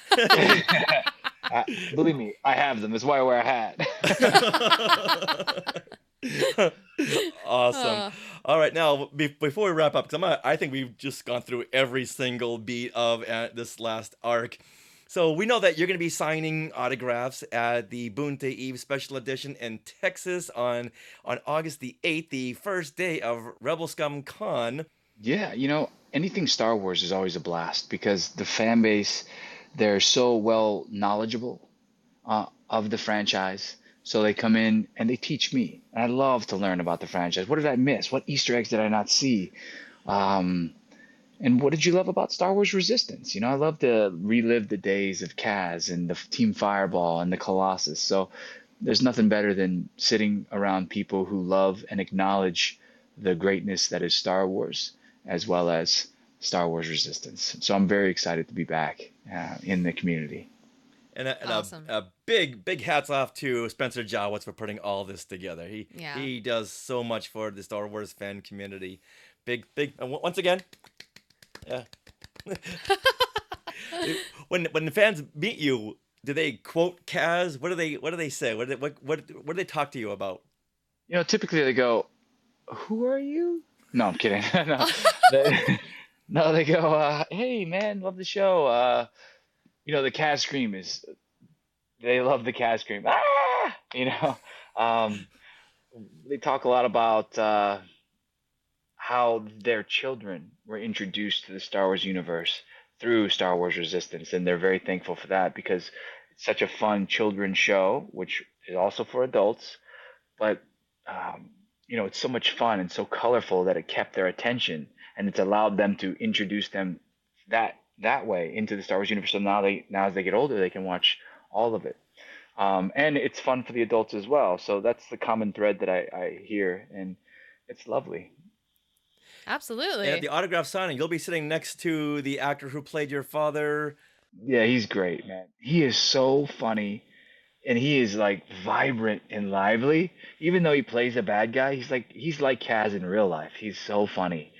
Believe me, I have them. That's why I wear a hat. Awesome. All right, now before we wrap up, because I think we've just gone through every single beat of this last arc. So we know that you're going to be signing autographs at the Boonta Eve Special Edition in Texas on August the 8th, the first day of Rebel Scum Con. Yeah, anything Star Wars is always a blast because the fan base, they're so well knowledgeable of the franchise. So they come in and they teach me. I love to learn about the franchise. What did I miss? What Easter eggs did I not see? And what did you love about Star Wars Resistance? I love to relive the days of Kaz and the Team Fireball and the Colossus. So there's nothing better than sitting around people who love and acknowledge the greatness that is Star Wars, as well as Star Wars Resistance. So I'm very excited to be back in the community. And Awesome. a big hats off to Spencer Jawitz for putting all this together. He does so much for the Star Wars fan community. Big once again. Yeah. When the fans meet you, do they quote Kaz? What do they say? What do they talk to you about? Typically they go, "Who are you?" No, I'm kidding. No, they go, "Hey man, love the show." The Kaz scream is, they love the Kaz scream. Ah! They talk a lot about how their children were introduced to the Star Wars universe through Star Wars Resistance, and they're very thankful for that because it's such a fun children's show, which is also for adults, but it's so much fun and so colorful that it kept their attention, and it's allowed them to introduce them that way into the Star Wars universe. So now as they get older, they can watch all of it, and it's fun for the adults as well. So that's the common thread that I hear, and it's lovely. Absolutely. And at the autograph signing, you'll be sitting next to the actor who played your father. Yeah, he's great, man. He is so funny, and he is like vibrant and lively. Even though he plays a bad guy, he's like Kaz in real life. He's so funny.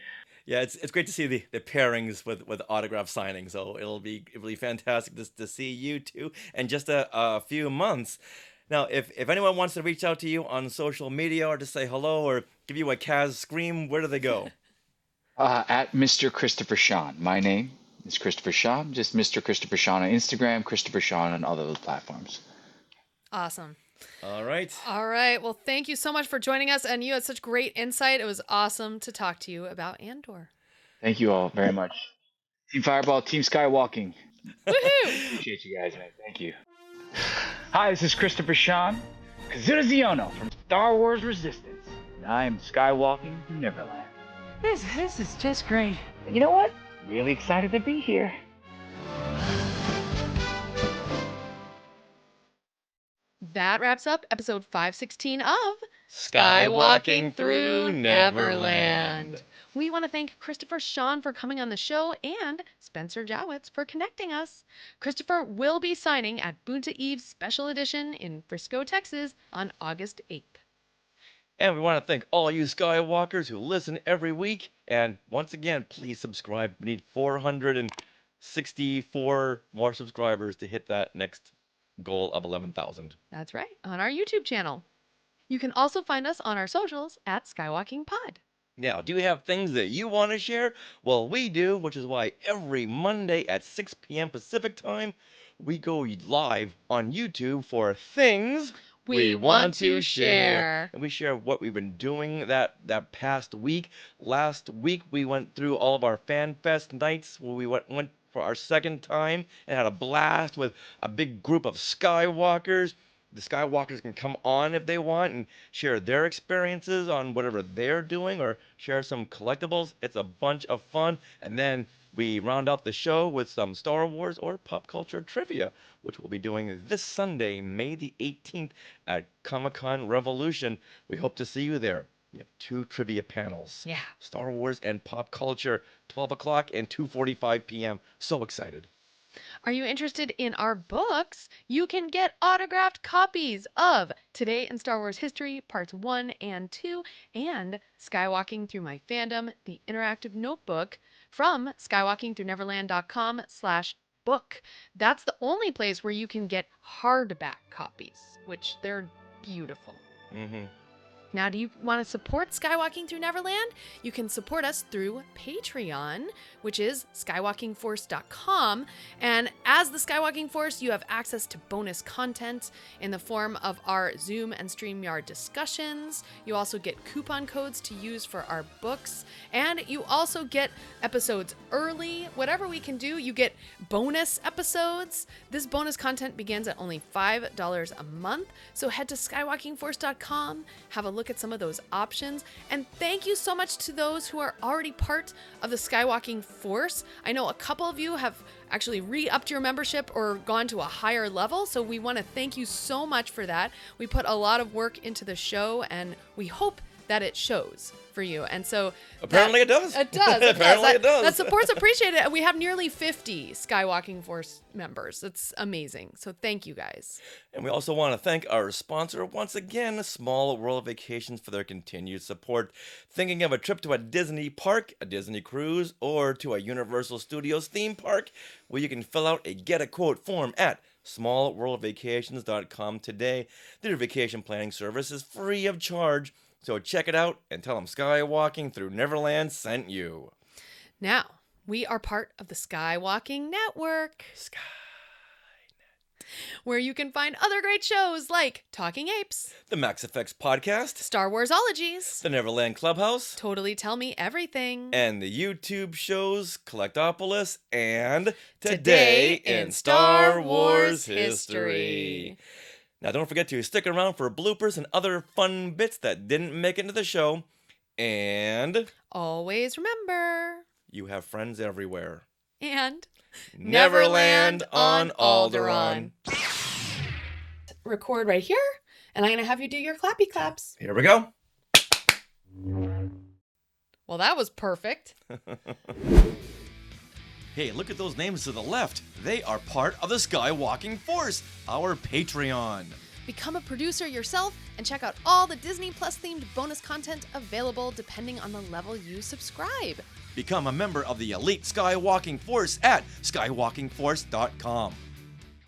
Yeah, it's great to see the pairings with autograph signings. So it'll be fantastic to see you two in just a few months. Now, if anyone wants to reach out to you on social media or to say hello or give you a Kaz scream, where do they go? At Mr. Christopher Sean. My name is Christopher Sean. Just Mr. Christopher Sean on Instagram, Christopher Sean on all those platforms. Awesome. All right. All right. Well, thank you so much for joining us, and you had such great insight. It was awesome to talk to you about Andor. Thank you all very much. Team Fireball, Team Skywalking. Woohoo! Appreciate you guys, man. Thank you. Hi, this is Christopher Sean, Kazuda Xiono from Star Wars Resistance, and I am skywalking through Neverland. This is just great. And you know what? Really excited to be here. That wraps up episode 516 of Skywalking Through Neverland. We want to thank Christopher Sean for coming on the show and Spencer Jowitz for connecting us. Christopher will be signing at Boonta Eve Special Edition in Frisco, Texas on August 8th. And we want to thank all you Skywalkers who listen every week. And once again, please subscribe. We need 464 more subscribers to hit that next goal of 11,000. That's right, on our YouTube channel. You can also find us on our socials at Skywalking Pod. Now, do you have things that you want to share? Well, we do, which is why every Monday at 6 p.m. Pacific time, we go live on YouTube for Things We Want to Share. And we share what we've been doing that past week. Last week, we went through all of our Fan Fest nights where we went for our second time and had a blast with a big group of Skywalkers. The Skywalkers can come on if they want and share their experiences on whatever they're doing or share some collectibles. It's a bunch of fun. And then we round out the show with some Star Wars or pop culture trivia, which we'll be doing this Sunday, May the 18th at Comic-Con Revolution. We hope to see you there. We have 2 trivia panels. Yeah. Star Wars and pop culture, 12 o'clock and 2:45 p.m. So excited. Are you interested in our books? You can get autographed copies of Today in Star Wars History, Parts 1 and 2, and Skywalking Through My Fandom, the interactive notebook from skywalkingthroughneverland.com/book. That's the only place where you can get hardback copies, which they're beautiful. Mm-hmm. Now, do you want to support Skywalking Through Neverland? You can support us through Patreon, which is skywalkingforce.com. And as the Skywalking Force, you have access to bonus content in the form of our Zoom and StreamYard discussions. You also get coupon codes to use for our books. And you also get episodes early. Whatever we can do, you get bonus episodes. This bonus content begins at only $5 a month. So head to skywalkingforce.com, have a look at some of those options. And thank you so much to those who are already part of the Skywalking Force. I know a couple of you have actually re-upped your membership or gone to a higher level, so we want to thank you so much for that. We put a lot of work into the show, and we hope that it shows for you. And so apparently it does. It does. Apparently it does. That support's appreciated. And we have nearly 50 Skywalking Force members. It's amazing. So thank you guys. And we also want to thank our sponsor once again, Small World Vacations, for their continued support. Thinking of a trip to a Disney park, a Disney cruise, or to a Universal Studios theme park? Well, you can fill out a Get a Quote form at smallworldvacations.com today. Their vacation planning service is free of charge. So check it out and tell them Skywalking Through Neverland sent you. Now, we are part of the Skywalking Network. where you can find other great shows like Talking Apes, The Max Effects Podcast, Star Warsologies, The Neverland Clubhouse, Totally Tell Me Everything, and the YouTube shows Collectopolis and Today in Star Wars History. Now, don't forget to stick around for bloopers and other fun bits that didn't make it into the show. And always remember, you have friends everywhere. And Neverland on Alderaan. Record right here, and I'm going to have you do your clappy claps. Here we go. Well, that was perfect. Hey, look at those names to the left. They are part of the Skywalking Force, our Patreon. Become a producer yourself and check out all the Disney Plus themed bonus content available depending on the level you subscribe. Become a member of the elite Skywalking Force at skywalkingforce.com.